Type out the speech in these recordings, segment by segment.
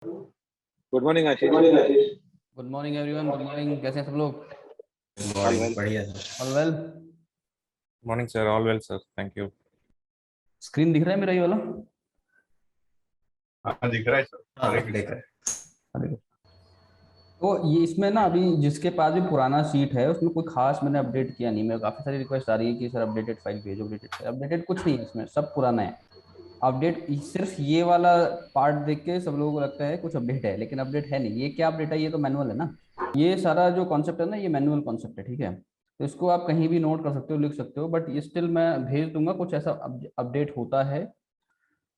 Good morning Ashish. Good morning everyone. Good morning. कैसे हैं सब लोग? All well. बढ़िया sir. All well. Morning sir, all well sir, thank you. Screen दिख रहा है मेरा ये वाला? हाँ दिख रहा है सर। हाँ देख रहे हैं। तो ये इसमें ना अभी जिसके पास भी पुराना सीट है उसमें कोई खास मैंने अपडेट किया नहीं। मेरे काफी सारी रिक्वेस्ट आ रही है कि सर अपडेटेड फाइल भेजो, अपडेटेड फाइल। अपडेटेड कुछ नहीं है इसमें, सब पुराना है। अपडेट सिर्फ ये वाला पार्ट देख के सब लोगों को लगता है कुछ अपडेट है, लेकिन अपडेट है नहीं। ये क्या अपडेट है? ये तो मैनुअल है ना। ये सारा जो कॉन्सेप्ट है ना, ये मैनुअल कॉन्सेप्ट है, ठीक है। तो इसको आप कहीं भी नोट कर सकते हो, लिख सकते हो, बट ये स्टिल मैं भेज दूंगा। कुछ ऐसा अपडेट होता है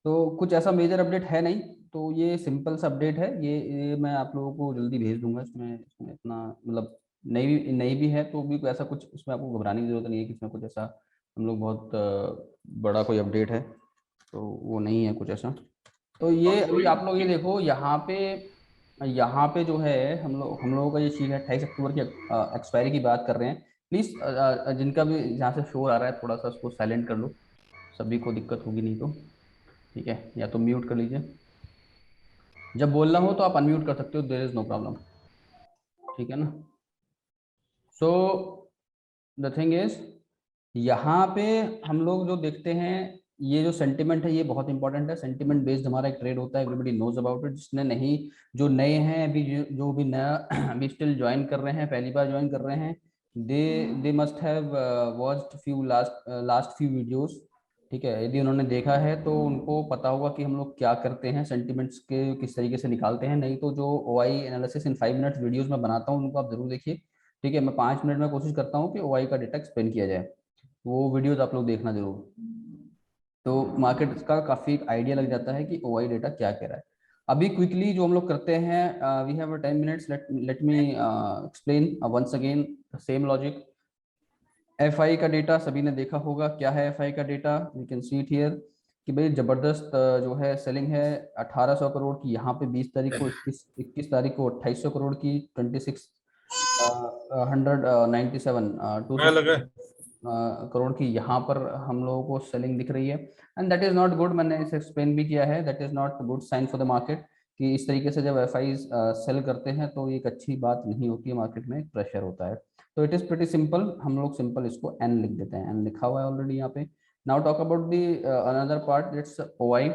तो कुछ ऐसा मेजर अपडेट है नहीं। तो ये सिंपल सा अपडेट है। ये मैं आप लोगों को जल्दी भेज दूंगा। इसमें इतना मतलब नई भी है तो भी कोई ऐसा कुछ इसमें आपको घबराने की जरूरत नहीं है कि इसमें कुछ ऐसा हम लोग बहुत बड़ा कोई अपडेट है, तो वो नहीं है कुछ ऐसा। तो ये अभी आप लोग ये देखो यहाँ पे जो है हम लोगों का ये शीट है 28 अक्टूबर की एक्सपायरी की बात कर रहे हैं। प्लीज जिनका भी जहाँ से शोर आ रहा है थोड़ा सा उसको साइलेंट कर लो, सभी को दिक्कत होगी नहीं तो। ठीक है, या तो म्यूट कर लीजिए। जब बोलना हो तो आप अनम्यूट कर सकते हो, देयर इज नो प्रॉब्लम। ठीक है ना। सो द थिंग इज, यहाँ पे हम लोग जो देखते हैं, ये जो सेंटिमेंट है ये बहुत इंपॉर्टेंट है। सेंटिमेंट बेस्ड हमारा एक ट्रेड होता है, एवरीबडी नोज अबाउट इट। जिसने नहीं, जो नए हैं अभी, जो भी नया अभी स्टिल ज्वाइन कर रहे हैं, पहली बार ज्वाइन कर रहे हैं, they must have watched few last few videos. ठीक है, यदि उन्होंने देखा है तो उनको पता होगा कि हम लोग क्या करते हैं, सेंटिमेंट्स के किस तरीके से निकालते हैं। नहीं तो जो OI analysis in 5 minutes videos में बनाता हूँ उनको आप जरूर देखिए। ठीक है, मैं 5 मिनट में कोशिश करता हूँ कि ओआई का डेटा एक्सप्लेन किया जाए, वो वीडियोस आप लोग देखना जरूर। तो मार्केट का काफी आइडिया लग जाता है कि ओआई डेटा क्या कह रहा है। अभी क्विकली जो हम लोग करते हैं, we have 10 minutes, let me explain once again same logic. FI का डेटा सभी ने देखा होगा। क्या है एफआई का data? We can see it here कि भाई जबरदस्त जो है सेलिंग है 1800 करोड़ की यहाँ पे 20 तारीख को, 21 तारीख को 2800 करोड़ की, 26 197 करोड़ की यहाँ पर हम लोगों को सेलिंग दिख रही है। And that is not good. मैंने इसे एक्सप्लेन भी किया है, that is not good sign for the market. कि इस तरीके से जब एफ आई सेल करते हैं तो ये एक अच्छी बात नहीं होती है, मार्केट में एक प्रेशर होता है। तो इट इज प्रीटी सिंपल। हम लोग सिंपल इसको एन लिख देते हैं, एन लिखा हुआ है ऑलरेडी यहाँ पे। Now talk about the another part, it's OI.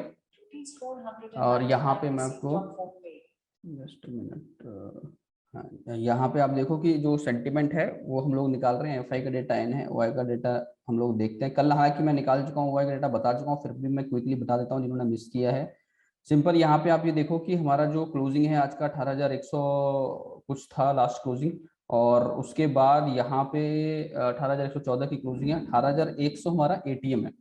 और यहाँ पे मैं आपको जस्ट मिनट, हाँ, यहाँ पे आप देखो कि जो सेंटिमेंट है वो हम लोग निकाल रहे हैं। एफआई का डेटा एन है, ओआई का डेटा हम लोग देखते हैं। कल हालांकि मैं निकाल चुका हूँ, ओआई का डेटा बता चुका हूँ, फिर भी मैं क्विकली बता देता हूँ जिन्होंने मिस किया है। सिंपल, यहाँ पे आप ये देखो कि हमारा जो क्लोजिंग है आज का 18,100 कुछ था लास्ट क्लोजिंग। और उसके बाद यहाँ पे 18,114 की क्लोजिंग है। 18,100 हमारा एटीएम है।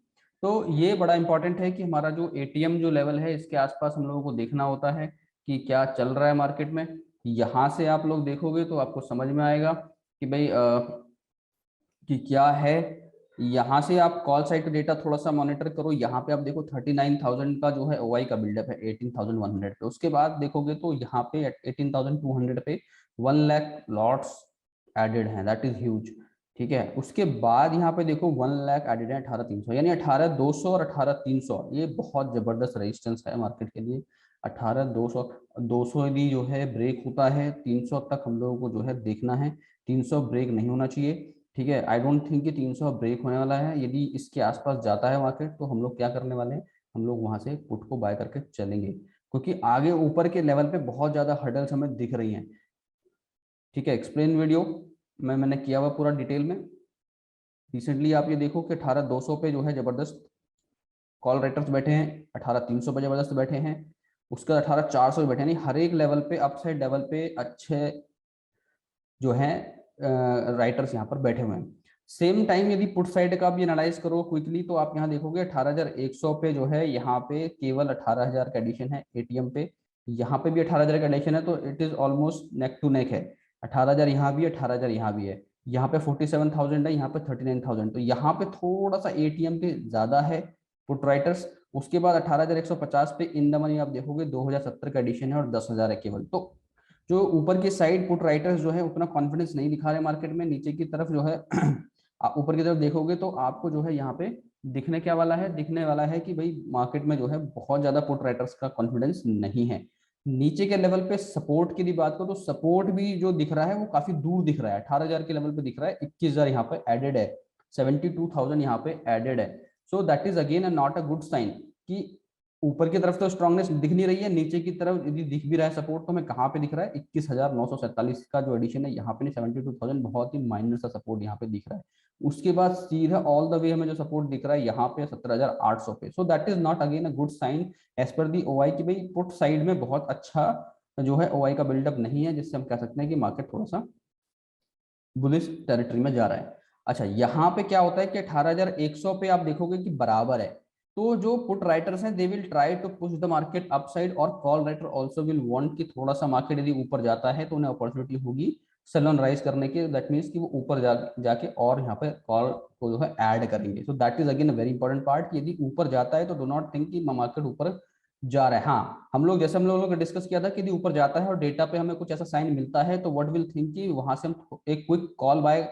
तो ये बड़ा इंपॉर्टेंट है कि हमारा जो एटीएम जो लेवल है इसके आसपास हम लोगों को देखना होता है कि क्या चल रहा है मार्केट में। यहाँ से आप लोग देखोगे तो आपको समझ में आएगा कि भाई कि क्या है। यहाँ से आप कॉल साइड का डेटा थोड़ा सा मॉनिटर करो। यहाँ पे आप देखो 39,000 का जो है ओआई का बिल्डअप है 18,100 पे। उसके बाद देखोगे तो यहाँ पे 18,200 पे 1 लाख लॉट्स एडेड हैं, दैट इज ह्यूज। ठीक है, उसके बाद यहाँ पे देखो 1 लाख एडेड है 18,300, यानी 18,200 और 18,300, ये बहुत जबरदस्त रेजिस्टेंस है मार्केट के लिए। 18,200, 200 यदि जो है ब्रेक होता है 300 तक हम लोगों को जो है देखना है। 300 ब्रेक नहीं होना चाहिए। ठीक है, आई डोंट थिंक कि 300 ब्रेक होने वाला है। यदि इसके आसपास जाता है मार्केट तो हम लोग क्या करने वाले हैं, हम लोग वहां से पुट को बाय करके चलेंगे, क्योंकि आगे ऊपर के लेवल पे बहुत ज्यादा हर्डल्स हमें दिख रही हैं। ठीक है, एक्सप्लेन वीडियो मैंने किया हुआ पूरा डिटेल में। रिसेंटली आप ये देखो कि 18,200 पे जो है जबरदस्त कॉल राइटर्स बैठे हैं, 18,300 पे जबरदस्त बैठे हैं, उसके बाद 18,400 पे बैठे हैं। हर एक लेवल पे, अपसाइड लेवल पे अच्छे जो है राइटर्स यहाँ पर बैठे हुए हैं। सेम टाइम यदि पुट साइड का भी एनालाइज करो क्विकली तो आप यहाँ देखोगे 18,100 पे जो है यहाँ पे केवल 18,000 का एडिशन है एटीएम पे। यहाँ पे भी 18,000 का एडिशन है, तो it is almost neck to neck है। 18,000 यहाँ भी है, 18,000 यहाँ भी है। यहाँ पे 47,000 है, यहाँ पे 39,000। तो यहाँ पे थोड़ा सा एटीएम पे ज्यादा है पुट राइटर्स। उसके बाद 18,150 पे इन द मनी आप देखोगे 2070 का एडिशन है और 10,000 है केवल। तो जो ऊपर की साइड पुट राइटर्स जो है उतना कॉन्फिडेंस नहीं दिखा रहे मार्केट में। नीचे की तरफ जो है ऊपर की तरफ देखोगे तो आपको जो है यहाँ पे दिखने क्या वाला है, दिखने वाला है कि भाई मार्केट में जो है बहुत ज्यादा पुट राइटर्स का कॉन्फिडेंस नहीं है। नीचे के लेवल पे सपोर्ट की भी बात करो तो सपोर्ट भी जो दिख रहा है वो काफी दूर दिख रहा है, 18,000 के लेवल पे दिख रहा है, 21,000 यहाँ पे एडेड है, 72,000 यहाँ पे एडेड है। So that is again not a good sign कि ऊपर की तरफ तो स्ट्रांगनेस दिख नहीं रही है, नीचे की तरफ यदि दिख भी रहा है सपोर्ट तो हमें कहाँ पे दिख रहा है, 21,947 का जो एडिशन है यहाँ पे नहीं, 72,000 बहुत ही माइनर सा सपोर्ट यहाँ पे दिख रहा है। उसके बाद सीधा ऑल द वे हमें जो सपोर्ट दिख रहा है यहाँ पे 17,800 पे। So that is not again a good sign as per the OI की भाई पुट साइड में बहुत अच्छा जो है ओआई का बिल्डअप नहीं है, जिससे हम कह सकते हैं कि मार्केट थोड़ा सा बुलिश टेरिटरी में जा रहा है। अच्छा यहाँ पे क्या होता है कि 18,100 पे आप देखोगे कि बराबर है, तो जो पुट राइटर्स हैं they will try to push the market upside, और call writer also will want कि थोड़ा सा मार्केट यदि ऊपर जाता है तो उन्हें अपॉर्चुनिटी होगी सेल ऑन राइज करने की, दैट मींस कि वो ऊपर जाके और यहाँ पे कॉल को जो है ऐड करेंगे। सो that is again a very important part कि यदि ऊपर जाता है तो डू नॉट थिंक कि मार्केट ऊपर जा रहा है। हाँ हम लोग जैसे हम लोगों ने डिस्कस किया था कि यदि ऊपर जाता है और डेटा पे हमें कुछ ऐसा साइन मिलता है तो व्हाट विल थिंक कि वहां से हम एक क्विक कॉल बाय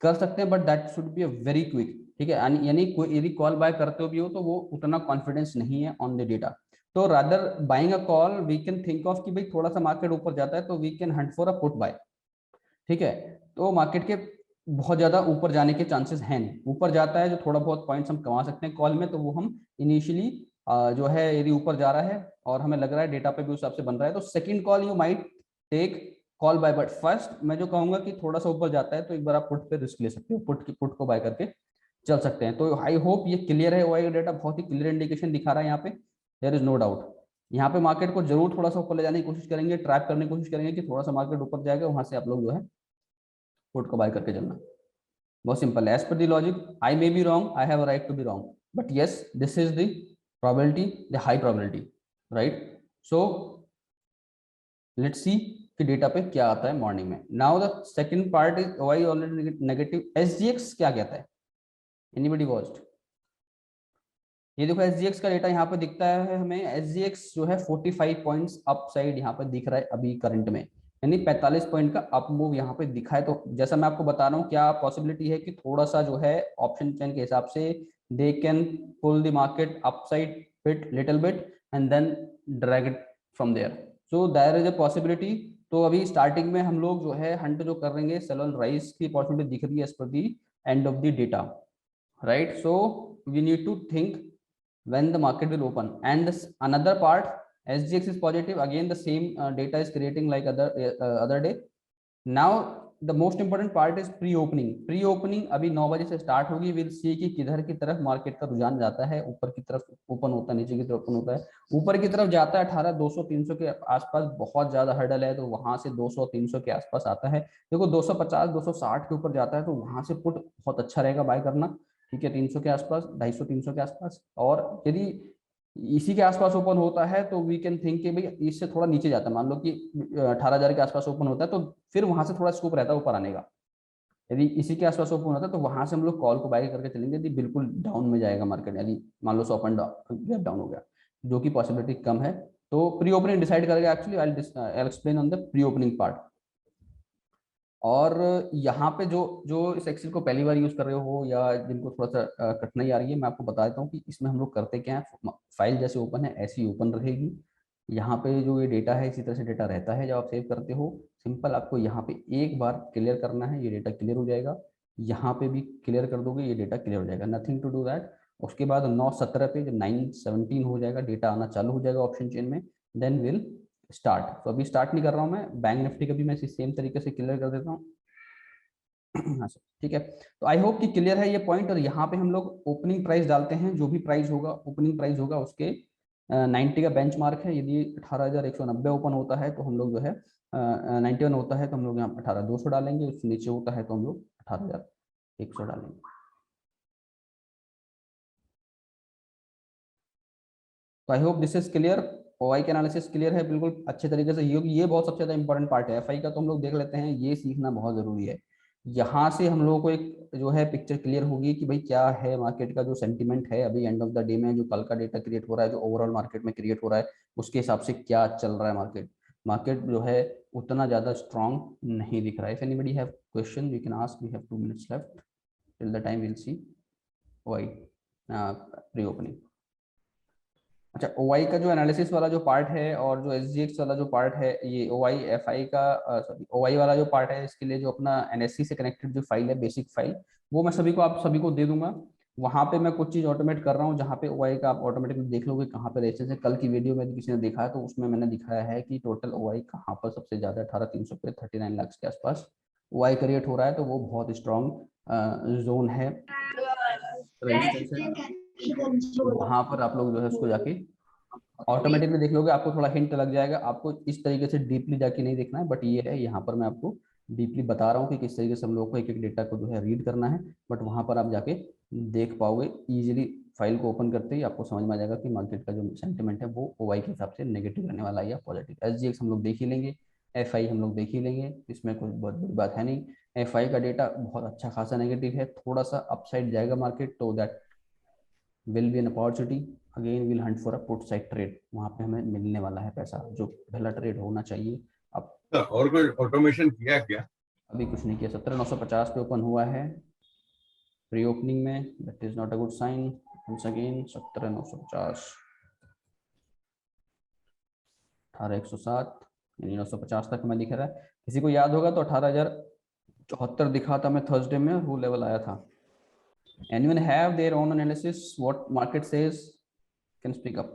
कर सकते हैं, but that should be a very quick, ठीक है। यानी यदि कॉल बाय करते हो भी हो तो वो उतना कॉन्फिडेंस नहीं है ऑन द डेटा, तो rather buying a call we can think of कि भाई थोड़ा सा मार्केट ऊपर जाता है तो we can hunt for a put buy, ठीक है। तो मार्केट के बहुत ज्यादा ऊपर जाने के चांसेस हैं नहीं, ऊपर जाता है जो थोड़ा बहुत पॉइंट्स हम कमा सकते हैं कॉल में, तो वो हम इनिशियली जो है यदि ऊपर जा रहा है और हमें लग रहा है डेटा पे भी उस हिसाब से बन रहा है तो second call you might take call buy, but first मैं जो कहूंगा कि थोड़ा सा ऊपर जाता है तो एक बार आप पुट पे रिस्क ले सकते हो, पुट को बाय करके चल सकते हैं। तो आई होप ये क्लियर है, ओआई डेटा बहुत ही क्लियर इंडिकेशन दिखा रहा है यहाँ पे, देयर इज नो डाउट। यहाँ पे मार्केट को जरूर थोड़ा सा ऊपर ले जाने की कोशिश करेंगे, ट्रैप करने की कोशिश करेंगे कि थोड़ा सा मार्केट ऊपर जाएगा, वहां से आप लोग जो है पुट को बाय करके चलना, बहुत सिंपल है। As per the logic I may be wrong, I have a right to be wrong, but yes this is the probability, the high probability, right. So let's see कि data पे क्या आता है morning में। Now the second part is why already negative, SGX क्या कहता है, anybody watched? ये देखो एसजीएक्स का डेटा यहाँ पे दिखता है हमें, एसजीएक्स जो है 45 पॉइंट्स अप साइड यहाँ पे दिख रहा है अभी करंट में, यानी 45 पॉइंट का अप मूव यहाँ पे दिखा है। तो जैसा मैं आपको बता रहा हूँ क्या पॉसिबिलिटी है कि थोड़ा सा जो है ऑप्शन चेन के हिसाब से they can pull the market upside bit little bit and then drag it from there, so there is a possibility. तो अभी स्टार्टिंग में हम लोग जो है हंट जो कर रहेंगे सेल ऑन राइज की अपॉर्चुनिटी दिख रही है as per the end of the data, right? So we need to think when the market will open, and this another part, SGX is positive again, the same data is creating like other day. Now the most important part is pre opening, pre opening अभी 9 बजे से start होगी, will see कि किधर की तरफ market का रुझान जाता है, ऊपर की तरफ ओपन होता है, नीचे की तरफ ओपन होता है। ऊपर की तरफ जाता है 18,200-300 के आसपास, बहुत ज्यादा हर्डल है, तो वहां से 200-300 के आसपास आता है। देखो 250-260 के ऊपर जाता है तो वहां से पुट बहुत अच्छा रहेगा बाय करना, ठीक है, 300 के आसपास, 250-300 के आसपास। और यदि इसी के आसपास ओपन होता है तो वी कैन थिंक कि भाई इससे थोड़ा नीचे जाता है, मान लो कि 18,000 के आसपास ओपन होता है तो फिर वहां से थोड़ा स्कोप रहता है ऊपर आने का। यदि इसी के आसपास ओपन होता है तो वहां से हम लोग कॉल को बाय करके चलेंगे, यदि बिल्कुल डाउन में जाएगा मार्केट, यदि मान लो 100 पॉइंट गैप डाउन हो गया, जो कि पॉसिबिलिटी कम है, तो प्री ओपनिंग डिसाइड करेगा actually. I explain on the pre opening part. और यहाँ पे जो जो इस एक्सेल को पहली बार यूज कर रहे हो या जिनको थोड़ा सा कठिनाई आ रही है, मैं आपको बता देता हूँ कि इसमें हम लोग करते क्या है, फाइल जैसे ओपन है ऐसी ओपन रहेगी, यहाँ पे जो ये डेटा है इसी तरह से डेटा रहता है जब आप सेव करते हो। सिंपल आपको यहाँ पे एक बार क्लियर करना है, ये डेटा क्लियर हो जाएगा, यहाँ पे भी क्लियर कर दोगे ये डेटा क्लियर हो जाएगा, नथिंग टू डू दैट। उसके बाद 9:17 पे जब 9:17 हो जाएगा, डेटा आना चालू हो जाएगा ऑप्शन चेन में, देन विल स्टार्ट। तो अभी स्टार्ट नहीं कर रहा हूँ मैं, बैंक निफ्टी का भी मैं इसी सेम तरीके से क्लियर कर देता हूँ। हाँ सर ठीक है, तो आई होप कि क्लियर है ये पॉइंट। और यहाँ पे हम लोग ओपनिंग प्राइस डालते हैं, जो भी प्राइस होगा ओपनिंग प्राइस होगा उसके 90 का बेंचमार्क है। यदि 18,190 ओपन होता है तो हम लोग जो है 91 होता है तो हम लोग यहाँ 18,200 डालेंगे, उससे नीचे होता है तो हम लोग 18,100 डालेंगे। तो I hope this is clear, OI का एनालिसिस क्लियर है बिल्कुल अच्छे तरीके से। ये बहुत सबसे ज्यादा इंपॉर्टेंट पार्ट है, एफआई का तो हम लोग देख लेते हैं, ये सीखना बहुत जरूरी है। यहाँ से हम लोगों को एक जो है पिक्चर क्लियर होगी कि भाई क्या है मार्केट का जो सेंटीमेंट है अभी एंड ऑफ द डे में, जो कल का डेटा क्रिएट हो रहा है, जो ओवरऑल मार्केट में क्रिएट हो रहा है, उसके हिसाब से क्या चल रहा है मार्केट। मार्केट जो है उतना ज्यादा स्ट्रॉन्ग नहीं दिख रहा है। If anybody have question you can ask, we have 2 minutes left till the time will see why pre opening. अच्छा, ओआई का जो एनालिसिस वाला जो पार्ट है और जो एसजीएक्स वाला जो पार्ट है, ये ओआई एफआई का सॉरी ओआई वाला जो पार्ट है, इसके लिए जो अपना एनएससी से कनेक्टेड जो फाइल है, बेसिक फाइल, वो मैं सभी को आप सभी को दे दूंगा। वहां पे मैं कुछ चीज ऑटोमेट कर रहा हूँ, जहाँ पे ओआई का आप ऑटोमेटिकली देख लोगे कहाँ पे रेसेस है। कल की वीडियो में किसी ने देखा है तो उसमें मैंने दिखाया है कि टोटल ओआई कहाँ पर सबसे ज्यादा 18,300 पे 39 लाख के आसपास ओआई क्रिएट हो रहा है। तो वो बहुत स्ट्रॉन्ग जोन है, रेजिस्टेंस है। वहां पर आप लोग जो है उसको जाके ऑटोमेटिकली देख लोगे, आपको थोड़ा हिंट लग जाएगा। आपको इस तरीके से डीपली जाके नहीं देखना है, बट ये है यहाँ पर मैं आपको डीपली बता रहा हूँ कि किस तरीके से हम लोगों को एक एक डेटा को जो है रीड करना है। बट वहां पर आप जाके देख पाओगे इजीली। फाइल को ओपन करते ही आपको समझ में आ जाएगा कि मार्केट का जो सेंटिमेंट है वो ओवाई के हिसाब से नेगेटिव रहने वाला है या पॉजिटिव। एसजीएक्स हम लोग देख ही लेंगे, एफआई हम लोग देख ही लेंगे, इसमें कोई बहुत बड़ी बात है नहीं। एफआई का डेटा बहुत अच्छा खासा नेगेटिव है, थोड़ा सा अपसाइड जाएगा मार्केट तो that will be an opportunity. Again will Hunt for a put side trade, वहां पे हमें मिलने वाला है पैसा जो पहला ट्रेड होना चाहिए। अब और कोई ऑटोमेशन किया क्या? अभी कुछ नहीं किया, 17,950 पे ओपन हुआ है प्री ओपनिंग में, that is not a good sign. Once again 17,950, 18,107, यानी 950 तक हमें दिख रहा है। किसी को याद होगा तो 18,074 दिखा था मैं थर्सडे में, वो लेवल आया था। Anyone have their own analysis what market says? Can speak up.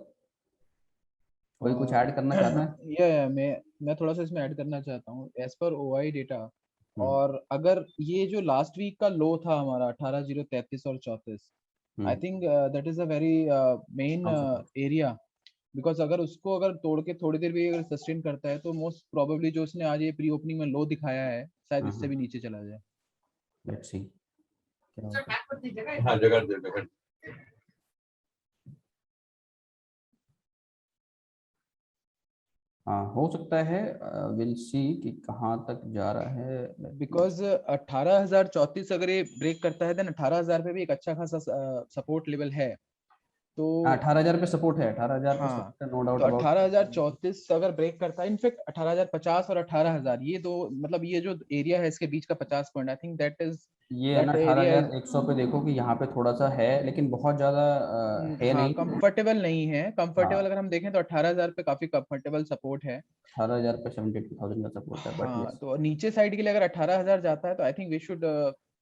कोई कुछ ऐड करना चाहता है? या मैं थोड़ा सा इसमें ऐड करना चाहता हूँ एज पर ओआई डेटा। और अगर ये जो लास्ट वीक का लो था हमारा 18,033 और 34, I think that is a very main area. Because अगर तोड़ के थोड़ी देर भी अगर सस्टेन करता है तो मोस्ट प्रोबेबली जो उसने आज ये प्री ओपनिंग में लो दिखाया है शायद इससे भी नीचे चला जाए। लेट्स सी क्या होता है। हाँ, जगह हाँ हो सकता है, विल सी कि कहाँ तक जा रहा है। बिकॉज 18,034 अगर ये ब्रेक करता है देन 18,000 पे भी एक अच्छा खासा सपोर्ट लेवल है। तो 18,000 पे सपोर्ट है, 18,000 पे हाँ, सपोर्ट है, नो डाउट तो अबाउट। 18,034 अगर ब्रेक करता है, इनफेक्ट 18,050 और 18,000 ये दो मतलब ये जो एरिया है इसके बीच का 50 पॉइंट, आई थिंक ये है ना दैट एरिया इज 18,100 पे देखो कि यहाँ पे थोड़ा सा है, लेकिन बहुत ज्यादा है हाँ नहीं। कंफर्टेबल नहीं है। कंफर्टेबल हाँ, अगर हम देखें तो 18,000 पे काफी कंफर्टेबल सपोर्ट है। 18,000 पे 72,000 का सपोर्ट है, बट हाँ, यस तो नीचे साइड के लिए अगर 18,000 जाता है तो I think we should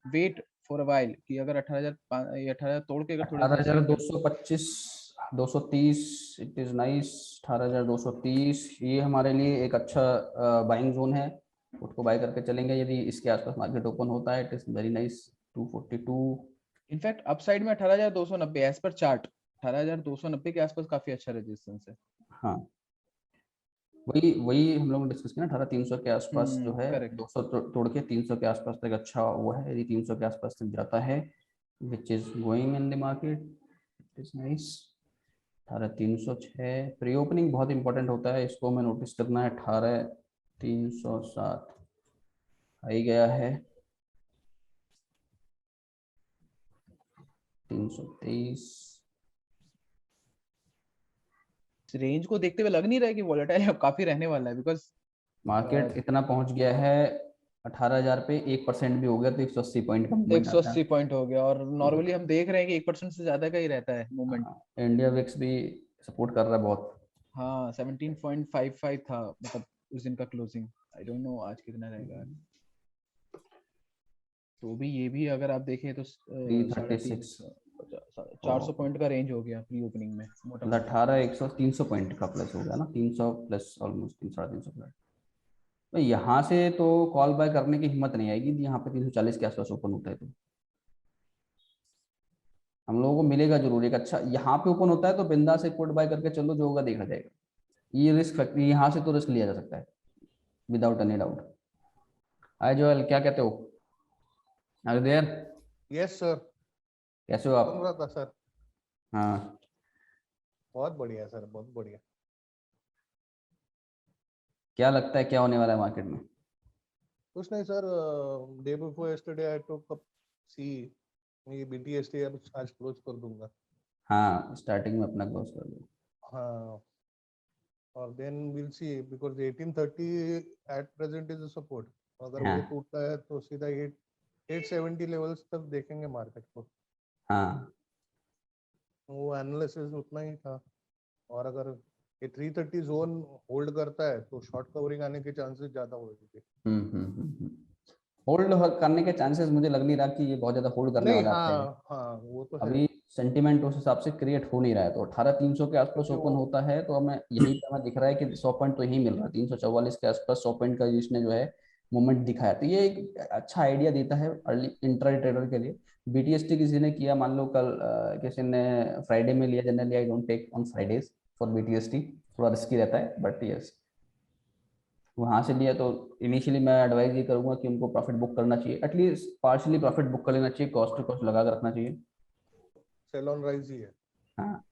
wait for a while कि अगर 18,000 तोड़ के अगर थोड़ा सा सस्टेन कर 18,225, 230, इट इज नाइस। 18,230 ये हमारे लिए एक अच्छा बाइंग जोन है, उसको बाय करके चलेंगे यदि इसके आसपास मार्केट ओपन होता है। It is very nice. 242, in fact upside में 18,290 एज पर चार्ट 18,290 के आसपास काफी अच्छा रेजिस्टेंस है। हाँ वही वही हम लोग ने डिस्कस किया ना, 18,300 के आसपास जो है, करेक्ट। 200 तोड़ के 300 के आसपास तक अच्छा वो है। यदि 300 के आसपास तक जाता है which is going in the market, it is nice. 18,306 pre opening बहुत इंपॉर्टेंट होता है, इसको हमें नोटिस करना है। 18,307 आई गया है, 323। रेंज को देखते हुए लग नहीं रहा है कि वोलेटाइल काफी रहने वाला है बिकॉज मार्केट इतना पहुंच गया है 18,000 पे, 1% भी हो गया तो 180 पॉइंट का मूवमेंट आता 180 पॉइंट हो गया और है। नॉर्मली हम देख रहे हैं कि 1% से ज्यादा का ही रहता है मूवमेंट। इंडिया विक्स भी सपोर्ट कर रहा है बहुत। हाँ 17.55 था मतलब उस दिन का क्लोजिंग। आई डोंट नो आज कितना रहेगा। तो भी ये भी अगर आप देखें तो 336, 400 पॉइंट का रेंज हो गया प्री ओपनिंग में मोटा मतलब मोटा। 18,100 300 पॉइंट का प्लस हो गया ना, 300 प्लस ऑलमोस्ट 300-350 प्लस। तो यहाँ से तो कॉल बाय करने की हिम्मत नहीं आएगी, यहाँ पे 340 के आसपास ओपन होता है तो हम लोगों को मिलेगा जरूर एक अच्छा। यहाँ पे ओपन होता है तो बिंदा से पुट बाय करके चलो, जो होगा देखा जाएगा। ये रिस्क फैक्टर, यहाँ से तो रिस्क लिया जा सकता है without any doubt. Hi Joel, क्या कहते हो? Are there? Yes sir. कैसे हो सुन आप? रहा था सर। हाँ बहुत बढ़िया सर, बहुत बढ़िया। क्या लगता है क्या होने वाला है मार्केट में? कुछ नहीं sir, day before yesterday I took up see ये बीटीएसटी अब आज क्लोज कर दूंगा। हाँ स्टार्टिंग में अपना क्लोज कर दो। हाँ, और then will see because 1830 at present is a support. अगर हाँ वो टूटता है तो सीधा 870 लेवल्स तक देखेंगे मार्केट को। हाँ वो एनालिसिस उतना ही था और अगर ये 330 जोन होल्ड करता है तो शॉर्ट कवरिंग आने के चांसेस ज्यादा हो जाएंगे। होल्ड करने के चांसेस मुझे लग नहीं रहा कि ये बहुत ज्यादा होल्ड करने नहीं, वाला है। हाँ वो तो है। अभी सेंटिमेंट उस हिसाब से क्रिएट हो नहीं रहा है, तो 18,300 के आसपास क्योंकि ओपन वो- होता है तो हमें यही पे हमें दिख रहा है कि 100 पॉइंट तो यही मिल रहा है, 344 के आसपास 100 पॉइंट का इसने जो है मूवमेंट दिखाया, तो ये एक अच्छा आइडिया देता है अर्ली इंट्रा ट्रेडर के लिए। बीटीएसटी किसी ने किया, मान लो कल किसी ने फ्राइडे में लिया, generally I don't take on Fridays for BTST, थोड़ा रिस्की रहता है, बट यस वहां से लिया तो इनिशियली मैं एडवाइज ये करूंगा कि उनको प्रॉफिट बुक करना चाहिए, एटलीस्ट पार्शियली प्रॉफिट बुक कर लेना चाहिए, कॉस्ट टू कॉस्ट लगा कर रखना चाहिए। सेल ऑन राइज ही है। हाँ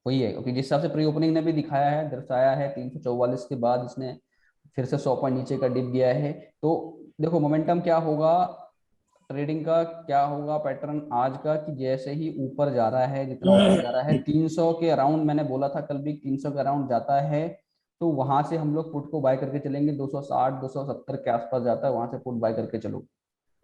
वही है, क्योंकि जिस हिसाब से प्री ओपनिंग ने भी दिखाया है, दर्शाया है 344 के बाद इसने फिर से 100 पॉइंट नीचे का डिप गया है, तो देखो मोमेंटम क्या होगा ट्रेडिंग का, क्या होगा पैटर्न आज का, कि जैसे ही ऊपर जा रहा है, जितना ऊपर जा रहा है 300 के अराउंड, मैंने बोला था कल भी 300 के अराउंड जाता है तो वहां से हम लोग पुट को बाय करके चलेंगे, 260 270 के आसपास जाता है, वहां से पुट बाय करके चलो,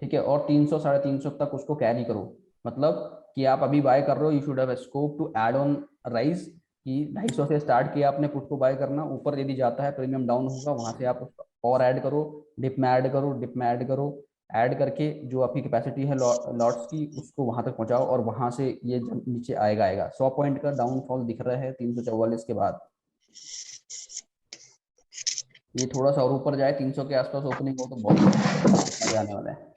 ठीक है, और 300 350 तक उसको कैरी करो, मतलब कि आप अभी बाय कर रहे हो, you should have scope to add on rise, कि 250 से स्टार्ट किया आपने पुट को बाय करना, ऊपर यदि जाता है प्रीमियम डाउन होगा, वहां से आप उसको और ऐड करो, डिप में ऐड करो, डिप में ऐड करो, ऐड करके जो आपकी कैपेसिटी है लॉट्स की उसको वहां तक पहुंचाओ, और वहां से ये जब नीचे आएगा 100 पॉइंट का डाउनफॉल दिख रहा है 344 के बाद, ये थोड़ा सा और ऊपर जाए 300 के आसपास ओपनिंग हो तो बहुत मजा आने वाला है।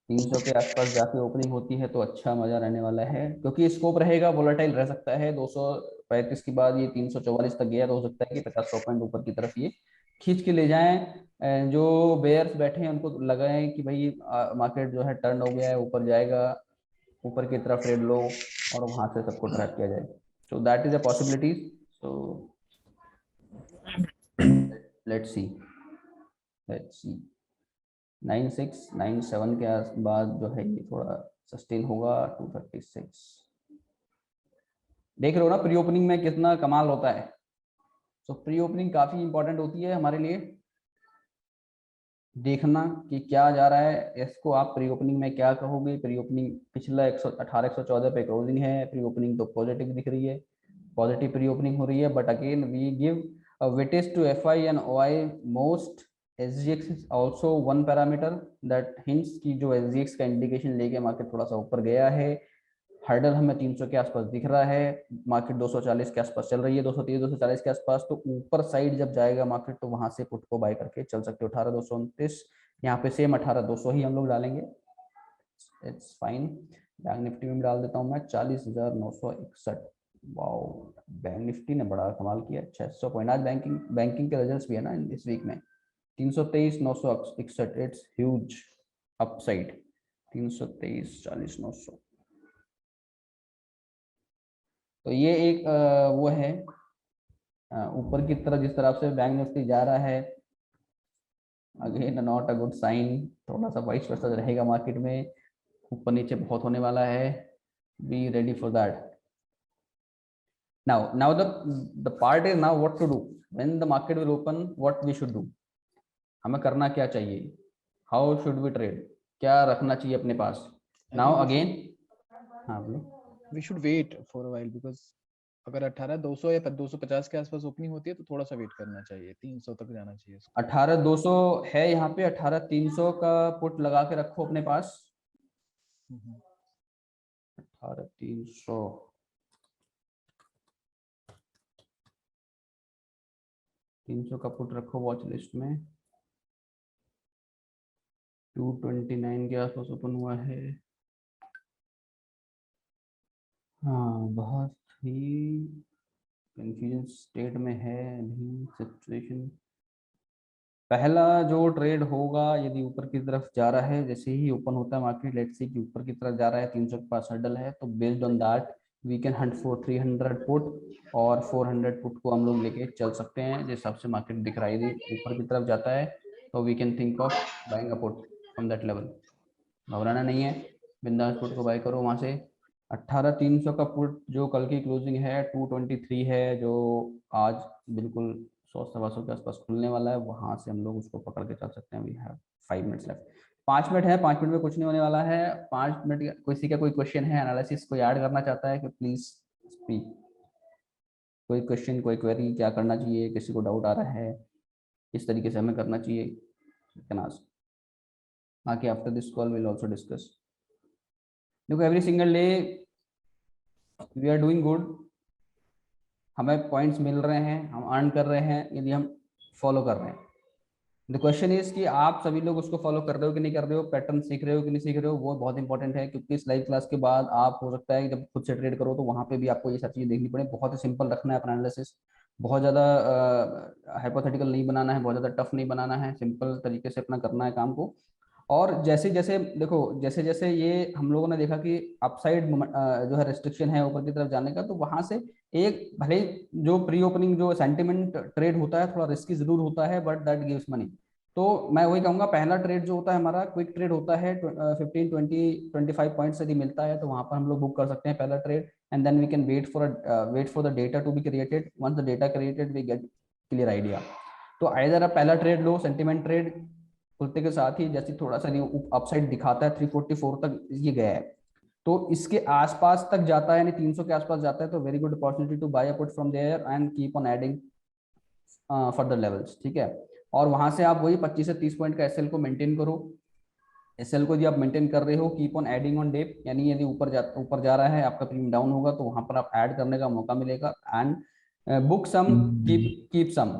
300 के आसपास जाके ओपनिंग होती है तो अच्छा मजा रहने वाला है, क्योंकि स्कोप रहेगा, वोलेटाइल रह सकता है, 235 के बाद ये 344 तक गया तो हो सकता है कि 50 पॉइंट ऊपर की तरफ ये खींच के ले जाएं, जो बेयर्स बैठे हैं उनको लगाएं कि भाई मार्केट जो है टर्न हो गया है, ऊपर जाएगा, ऊपर की तरफ ट्रेड लो और वहां से सबको ट्रैक किया जाए, सो that is a possibility, so let's सी 9697 के बाद जो है ये थोड़ा सस्टेन होगा 236, देख रहे हो ना प्री ओपनिंग में कितना कमाल होता है, सो प्री ओपनिंग काफी इंपॉर्टेंट होती है हमारे लिए, देखना कि क्या जा रहा है, इसको आप प्री ओपनिंग में क्या कहोगे, प्री ओपनिंग पिछला 118 114 पे क्लोजिंग है, प्री ओपनिंग तो पॉजिटिव दिख रही है, पॉजिटिव प्री ओपनिंग हो रही है, but again we give a weightage to FI and OI most, SGX is also one parameter that hints कि जो SGX का इंडिकेशन लेके मार्केट थोड़ा सा ऊपर गया है, हर्डल हमें 300 के आसपास दिख रहा है, मार्केट 240 के आसपास चल रही है, 230 240 के आसपास, तो ऊपर साइड जब जाएगा मार्केट तो वहां से पुट को बाय करके चल सकते हो, 18229 यहाँ पे सेम 18200 ही हम लोग डालेंगे, इट्स फाइन। बैंक निफ्टी में डाल देता हूँ मैं 40,961, वाओ बैंक निफ्टी ने बड़ा कमाल किया, 600 पॉइंट, आज बैंकिंग के रिजल्ट्स भी है ना इस वीक में, 323,961, इट्स ह्यूज अपसाइड, 323 40 900, तो ये एक वो है ऊपर की तरफ जिस तरह से बैंक निफ्टी जा रहा है, again not a good sign, थोड़ा सा वाइस वर्सा रहेगा मार्केट में, ऊपर नीचे बहुत होने वाला है, be ready for that. now the part is now what to do when the market will open, what we should do, हमें करना क्या चाहिए, how should we trade, क्या रखना चाहिए अपने पास, now again हाँ बोलो, we should wait for a while because अगर 18,200 या 250 के आसपास ओपनिंग होती है तो थोड़ा सा वेट करना चाहिए, 300 तक जाना चाहिए इसको। 18,200 है यहाँ पे, 18,300 का पुट लगा के रखो अपने पास, 18,300 300 का पुट रखो वॉच लिस्ट में, 229 के आसपास ओपन हुआ है, हाँ बहुत ही कंफ्यूजन स्टेट में है नहीं सिचुएशन। पहला जो ट्रेड होगा यदि ऊपर की तरफ जा रहा है, जैसे ही ओपन होता है मार्केट, लेट्स सी कि ऊपर की तरफ जा रहा है, 300 के पास हर्डल है, तो based on that we can hunt for 300 put और 400 पुट को हम लोग लेके चल सकते हैं, जिस हिसाब से मार्केट दिख रहा है, यदि ऊपर की तरफ जाता है तो we can think of buying a put from that level, घबराना नहीं है, बिंदास पुट को बाय करो वहां से। 18,300 का पुट जो कल की क्लोजिंग है 223 है, जो आज बिल्कुल 100 के आसपास खुलने वाला है, वहां से हम लोग उसको पकड़ के चल सकते हैं। We have 5 minutes left, 5 minute है, 5 मिनट में कुछ नहीं होने वाला है, 5 मिनट किसी का कोई क्वेश्चन है, एनालिसिस कोई ऐड करना चाहता है कि प्लीज स्पीक। कोई क्वेश्चन, कोई क्वेरी, क्या करना चाहिए, किसी को डाउट आ रहा है, इस तरीके से हमें करना चाहिए, कैन आस्क। बाकी after this call will also discuss. देखो every single day we are doing good, हमें पॉइंट्स मिल रहे हैं, हम अर्न कर रहे हैं यदि हम फॉलो कर रहे हैं। द क्वेश्चन इज कि आप सभी लोग उसको फॉलो कर रहे हो कि नहीं कर रहे हो, पैटर्न सीख रहे हो कि नहीं सीख रहे हो, वो बहुत इंपॉर्टेंट है। क्योंकि इस लाइव क्लास के बाद आप हो सकता है जब खुद से ट्रेड करो तो वहाँ पे भी आपको ये सब चीज़ें देखनी पड़े। बहुत ही सिंपल रखना है अपना एनालिसिस, बहुत ज़्यादा हाइपोथेटिकल नहीं बनाना है, बहुत ज़्यादा टफ नहीं बनाना है, सिंपल तरीके से अपना करना है काम को। और जैसे जैसे देखो, जैसे जैसे ये हम लोगों ने देखा कि अपसाइड जो है रिस्ट्रिक्शन है ऊपर की तरफ जाने का, तो वहां से एक भले जो प्री ओपनिंग जो सेंटिमेंट ट्रेड होता है थोड़ा रिस्की जरूर होता है, बट दैट गिव्स मनी। तो मैं वही कहूंगा, पहला ट्रेड जो होता है हमारा क्विक ट्रेड होता है, 15 20 25 पॉइंट्स यदि मिलता है तो वहां पर हम लोग बुक कर सकते हैं पहला trade. And then we can wait for the data to be created. Once the data created we get clear idea. तो आइदर आप पहला ट्रेड लो सेंटिमेंट ट्रेड, खुलते के साथ ही जैसे थोड़ा सा अपसाइड दिखाता है 344 तक ये गया है, तो इसके आसपास तक जाता है, यानी 300 के आसपास जाता है, तो very good opportunity to buy a put from there and keep on adding further levels. ठीक है, और वहां से आप वही 25 से 30 पॉइंट का एसएल को मेंटेन करो। एसएल को यदि आप मेंटेन कर रहे हो, keep on adding on dip, यानी यदि ऊपर जा रहा है आपका प्रीमियम डाउन होगा तो वहां पर आप ऐड करने का मौका मिलेगा। And book some, keep some,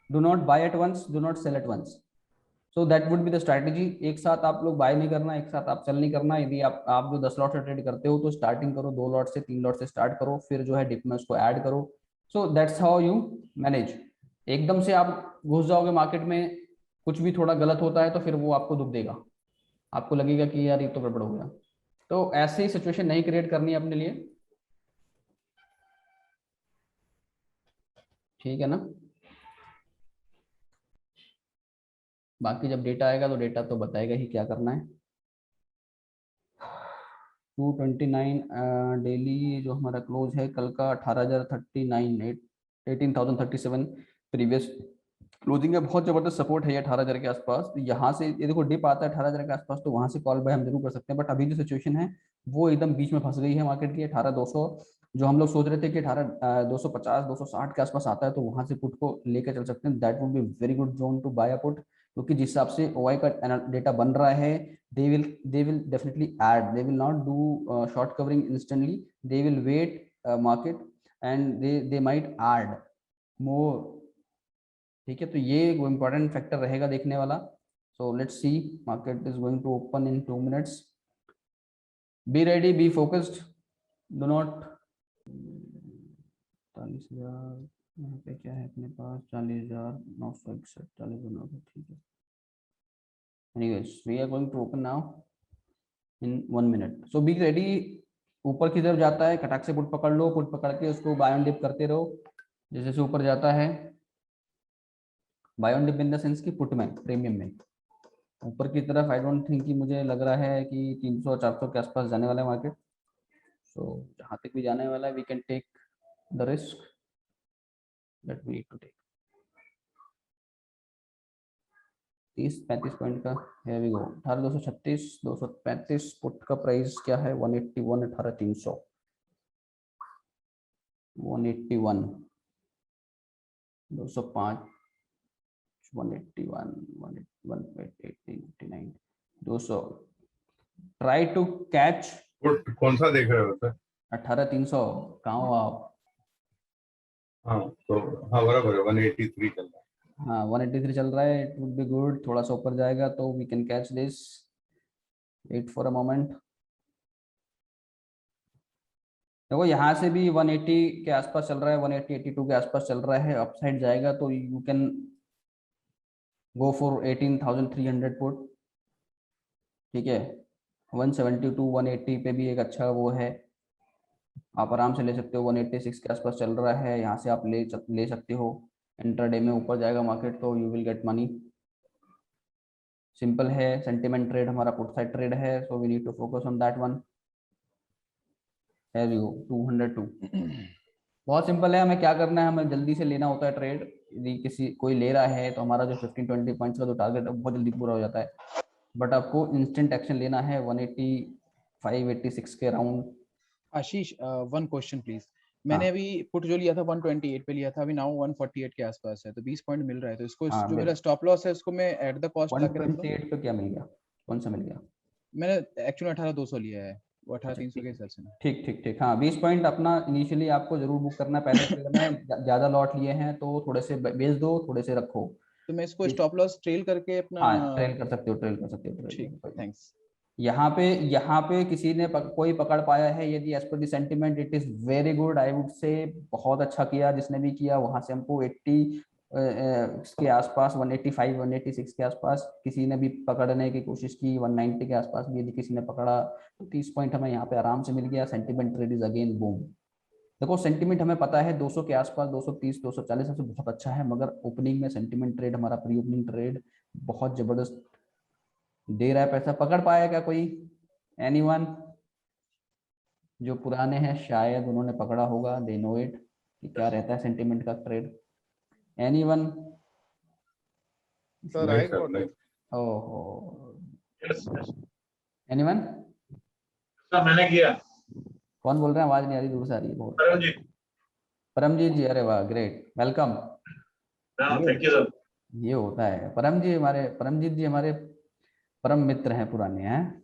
do not buy at once, do not sell at once. So that would be the strategy. एक साथ आप लोग बाय नहीं करना, एक साथ आप सेल नहीं करना। यदि आप जो 10 लॉट से ट्रेड करते हो तो स्टार्टिंग करो 2 लॉट से, 3 लॉट से स्टार्ट करो, फिर जो है डिप में उसको ऐड करो। So that's how you manage. एकदम से आप घुस जाओगे मार्केट में, कुछ भी थोड़ा गलत होता है तो फिर वो आपको दुख देगा, आपको लगेगा कि यार ये तो गड़बड़ हो गया। तो ऐसी सिचुएशन नहीं क्रिएट करनी है अपने लिए, ठीक है ना। बाकी जब डेटा आएगा तो डेटा तो बताएगा ही क्या करना है। 229 डेली जो हमारा क्लोज है कल का 18,039, 18,037 प्रीवियस क्लोजिंग है। बहुत जबरदस्त सपोर्ट है ये 18,000 के आसपास। तो यहाँ से ये देखो डिप आता है 18,000 के आसपास, तो वहां से कॉल बाय हम जरूर कर सकते हैं। बट अभी जो सिचुएशन है वो एकदम बीच में फंस गई है मार्केट की। 18,200 जो हम लोग सोच रहे थे कि 18,250 260 के आसपास आता है तो वहां से पुट को लेकर चल सकते हैं। That would be very good zone to buy a put, क्योंकि जिस हिसाब से ओआई का डेटा बन रहा है, they will definitely add, they will not do short covering instantly, they will wait market and they might add more। ठीक है, तो ये एक इम्पोर्टेंट फैक्टर रहेगा देखने वाला। So let's see, market is going to open in 2 minutes. Be ready, be focused, do not 40,000 यहाँ पे क्या है अपने पास, 40,961, 40,900, ठीक है। Anyways, we are going to open now in 1 minute. So be ready। ऊपर की तरफ जाता है खटाक से पुट पकड़ लो, पुट पकड़ के उसको बाय ऑन डिप करते रहो। जैसे जैसे ऊपर जाता है, buy on dip in the sense की पुट में, प्रीमियम में ऊपर की तरफ, आई डोंट थिंक कि मुझे लग रहा है कि 300 400 के आसपास जाने वाला है मार्केट। सो जहाँ तक भी जाने वाला है we can take the risk that we need to take. 30-35 point का है वी गो। 18,236 235 पुट का प्राइस क्या है, 181, 18,300, 181, 205, 181, 181, 200। Try to catch. कौन सा देख रहे हो सर? 18,300 कहाँ हो आप? हाँ तो हाँ बराबर है, 183 चल रहा है। हाँ 183 चल रहा है। इट वुड बी गुड, थोड़ा सा ऊपर जाएगा तो we can catch this. Wait for a moment. देखो यहाँ से भी 180 के आसपास चल रहा है, 180 82 के आसपास चल रहा है। अपसाइड जाएगा तो you can go for 18,300 put. ठीक है, 172 180 पे भी एक अच्छा वो है, आप आराम से ले सकते हो। 186 के आसपास चल रहा है, यहाँ से आप ले सकते हो। इंट्राडे में ऊपर जाएगा मार्केट तो you will get money. Simple है, सेंटिमेंट ट्रेड हमारा पुट साइड ट्रेड है, so we need to focus on that one. Have you 202। बहुत सिंपल है, हमें क्या करना है, हमें जल्दी से लेना होता है ट्रेड। यदि किसी कोई ले रहा है तो हमारा जो 15-20 पॉइंट्स का जो टारगेट है बहुत जल्दी पूरा हो जाता है। बट आपको इंस्टेंट एक्शन लेना है 185 86 के around. Ashish, one question please. मैंने हाँ। अभी पुट जो लिया था 128 पे लिया था, अभी नाउ 148 के आसपास है, तो 20 पॉइंट मिल रहा है, तो इसको हाँ, जो मेरा स्टॉप लॉस है उसको मैं एट द कॉस्ट ला के रख दूं। 128 पे क्या मिल गया, कौन सा मिल गया? मैंने एक्चुअली 18200 लिया है, वो अच्छा, 18300 के ठीक हिसाब से ना। ठीक ठीक ठीक। हाँ, 20 पॉइंट अपना इनिशियली आपको जरूर बुक करना है पहले ट्रेड में। ज्यादा लॉट लिए हैं तो थोड़े से बेच दो, थोड़े से रखो। तो मैं इसको स्टॉप लॉस ट्रेल करके अपना। हाँ, ट्रेल कर सकते हो, ट्रेल कर सकते हो, ट्रेल ठीक, थैंक्स। यहाँ पे किसी ने कोई पकड़ पाया है, यदि as per the sentiment it is very good, I would say बहुत अच्छा किया जिसने भी किया। वहां से हमको 80 के आसपास, 185 186 के आसपास किसी ने भी पकड़ने की कोशिश की, 190 के आसपास भी यदि किसी ने पकड़ा तो 30 पॉइंट हमें यहाँ पे आराम से मिल गया। Sentiment trade is again boom. देखो सेंटिमेंट हमें पता है 200 के आसपास, 230 240 सबसे बहुत अच्छा है, मगर ओपनिंग में सेंटिमेंट ट्रेड, हमारा प्री ओपनिंग ट्रेड बहुत जबरदस्त दे रहा है पैसा। पकड़ पाया क्या कोई? एनीवन? जो पुराने हैं शायद उन्होंने पकड़ा होगा, दे नो इट कि क्या रहता है सेंटिमेंट का ट्रेड। एनीवन? Sir, नहीं I सर, got नहीं। it. ओहो, यस यस एनीवन? सर मैंने किया। कौन बोल रहे हैं? आवाज नहीं आ रही, दूर से आ रही है बहुत। परमजीत। परमजीत जी, अरे वाह, great, welcome. Thank you sir. ये होता है परमजीत जी हमारे परम मित्र हैं, पुराने हैं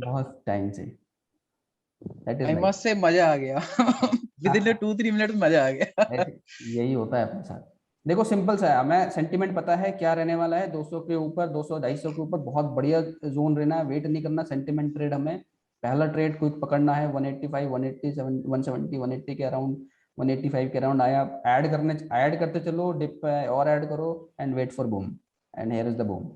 बहुत टाइम से। That is I nice. Must say मजा आ गया। विद इन 2-3 मिनट मजा आ गया। यही होता है अपने साथ। देखो सिंपल सा है, हमें सेंटिमेंट पता है क्या रहने वाला है। 200 के ऊपर, 200 250 के ऊपर बहुत बढ़िया जोन रहना है, वेट नहीं करना। सेंटिमेंट ट्रेड हमें पहला ट्रेड क्विक पकड़ना है 185 187 170 180 के अराउंड, 185 के अराउंड आया, ऐड करते चलो, डिप पे और ऐड करो and wait for boom, and here is the boom.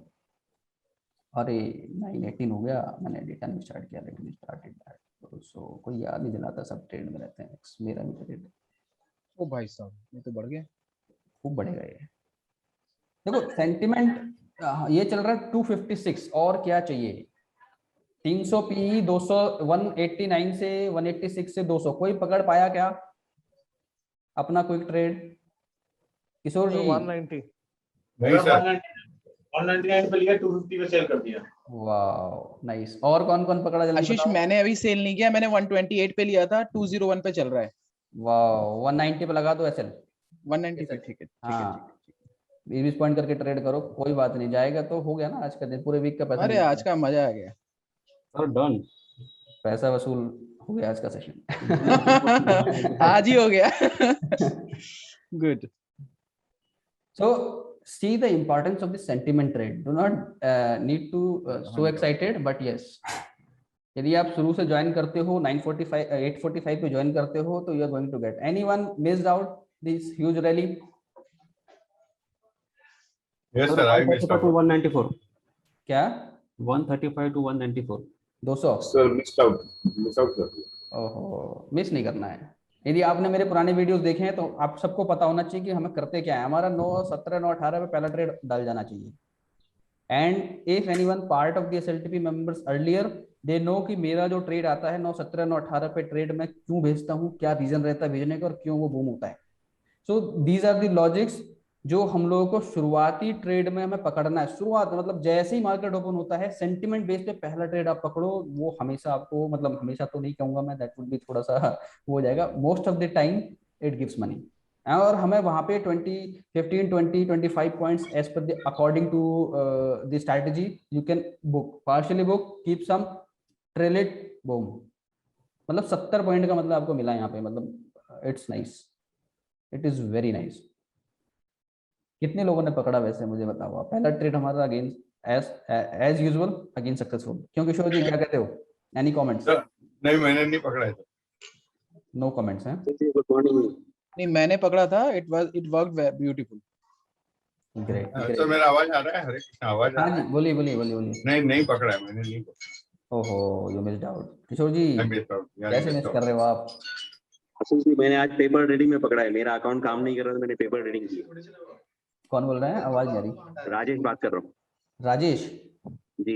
अरे 918 हो गया, मैंने डेटा नहीं स्टार्ट किया, लेकिन स्टार्टेड दैट। सो कोई याद नहीं दिलाता, सब ट्रेड में रहते हैं। मेरा भी ट्रेड ओ भाई साहब, ये तो बढ़ गया। खूब बढ़ेगा ये। देखो सेंटिमेंट ये चल रहा है 256, और क्या चाहिए? 300 पी, 200, 189 से 186 से 200, कोई पकड़ पाया क्या अपना क्विक ट्रेड? किशोर Sir, जी? 190. नहीं सर, 199 पे लिया, 250 पे सेल कर दिया। वाह नाइस। और कौन कौन पकड़ा, जल्दी आशीष, बताओ। मैंने अभी सेल नहीं किया, मैंने 128 पे लिया था, 201 पे चल रहा है। वाह, 190 पे लगा दो एसएल। 190 पे, ठीक है ठीक है हाँ, ठीक है। 20 पॉइंट करके ट्रेड करो, कोई बात नहीं, जाएगा तो हो गया ना, आज का दिन पूरे वीक का पैसा अरे निकल आज गया। का मजा आ गया। Sir done. पैसा वसूल हो गया आज का सेशन। आज ही हो गया। Good. So see the importance of the sentiment trade. Do not need to so excited, but yes, यदि आप शुरू से ज्वाइन करते हो 945 845 पे ज्वाइन करते हो तो you are going to get. Anyone missed out this huge rally? Yes sir, I missed 135 to 194. क्या? 135 to 194. 200? सर मिस आउट कर दिया। ओहो, मिस नहीं करना है। यदि आपने मेरे पुराने वीडियोस देखे हैं तो आप सबको पता होना चाहिए कि हमें करते क्या है। हमारा 917 918 पे पहला ट्रेड डाल जाना चाहिए। And if anyone part of the SLTP members earlier, they know कि मेरा जो ट्रेड आता है 917 918 पे ट्रेड मैं क्यों भेजता हूँ, क्या रीजन रहता है भेजने का, और क्यों वो बूम होता है। So these are the logics जो हम लोगों को शुरुआती ट्रेड में हमें पकड़ना है। शुरुआत मतलब जैसे ही मार्केट ओपन होता है, सेंटिमेंट बेस पे पहला ट्रेड आप पकड़ो, वो हमेशा आपको, मतलब हमेशा तो नहीं कहूंगा मैं, दैट वुड बी थोड़ा सा वो हो जाएगा, most of the time it gives money. और हमें वहां पे 15 20 25 points as per the according to the strategy you can book, partially book, keep some, trail it, boom. मतलब 70 पॉइंट का मतलब आपको मिला यहाँ पे, मतलब it's nice, it is very nice. कितने लोगों ने पकड़ा वैसे मुझे बताओ आप? पहला ट्रेड हमारा against as usual against successful. क्यों किशोर जी, क्या कहते हो? Any comments? सर नहीं, मैंने नहीं पकड़ा है। नो कमेंट्स हैं? Good morning. नहीं, मैंने पकड़ा था, it worked beautiful. Great sir great. मेरा आवाज आ रहा है? हरे कृष्ण, आवाज आ हाँ रहा जी, है? बोलिए बोलिए बोलिए बोलिए। नहीं पकड़ा है, मैंने नहीं पकड़ा। ओहो, you missed out. Kishore ji I missed out. Yeah, I कैसे missed मिस out. कर रहे हो आप? आशीष जी, मैंने आज पेपर रीडिंग में पकड़ा है, मेरा अकाउंट काम नहीं कर रहा था, मैंने पेपर रीडिंग की। कौन बोल रहे हैं? आवाज नहीं आ रही। राजेश बात कर रहा हूँ। राजेश जी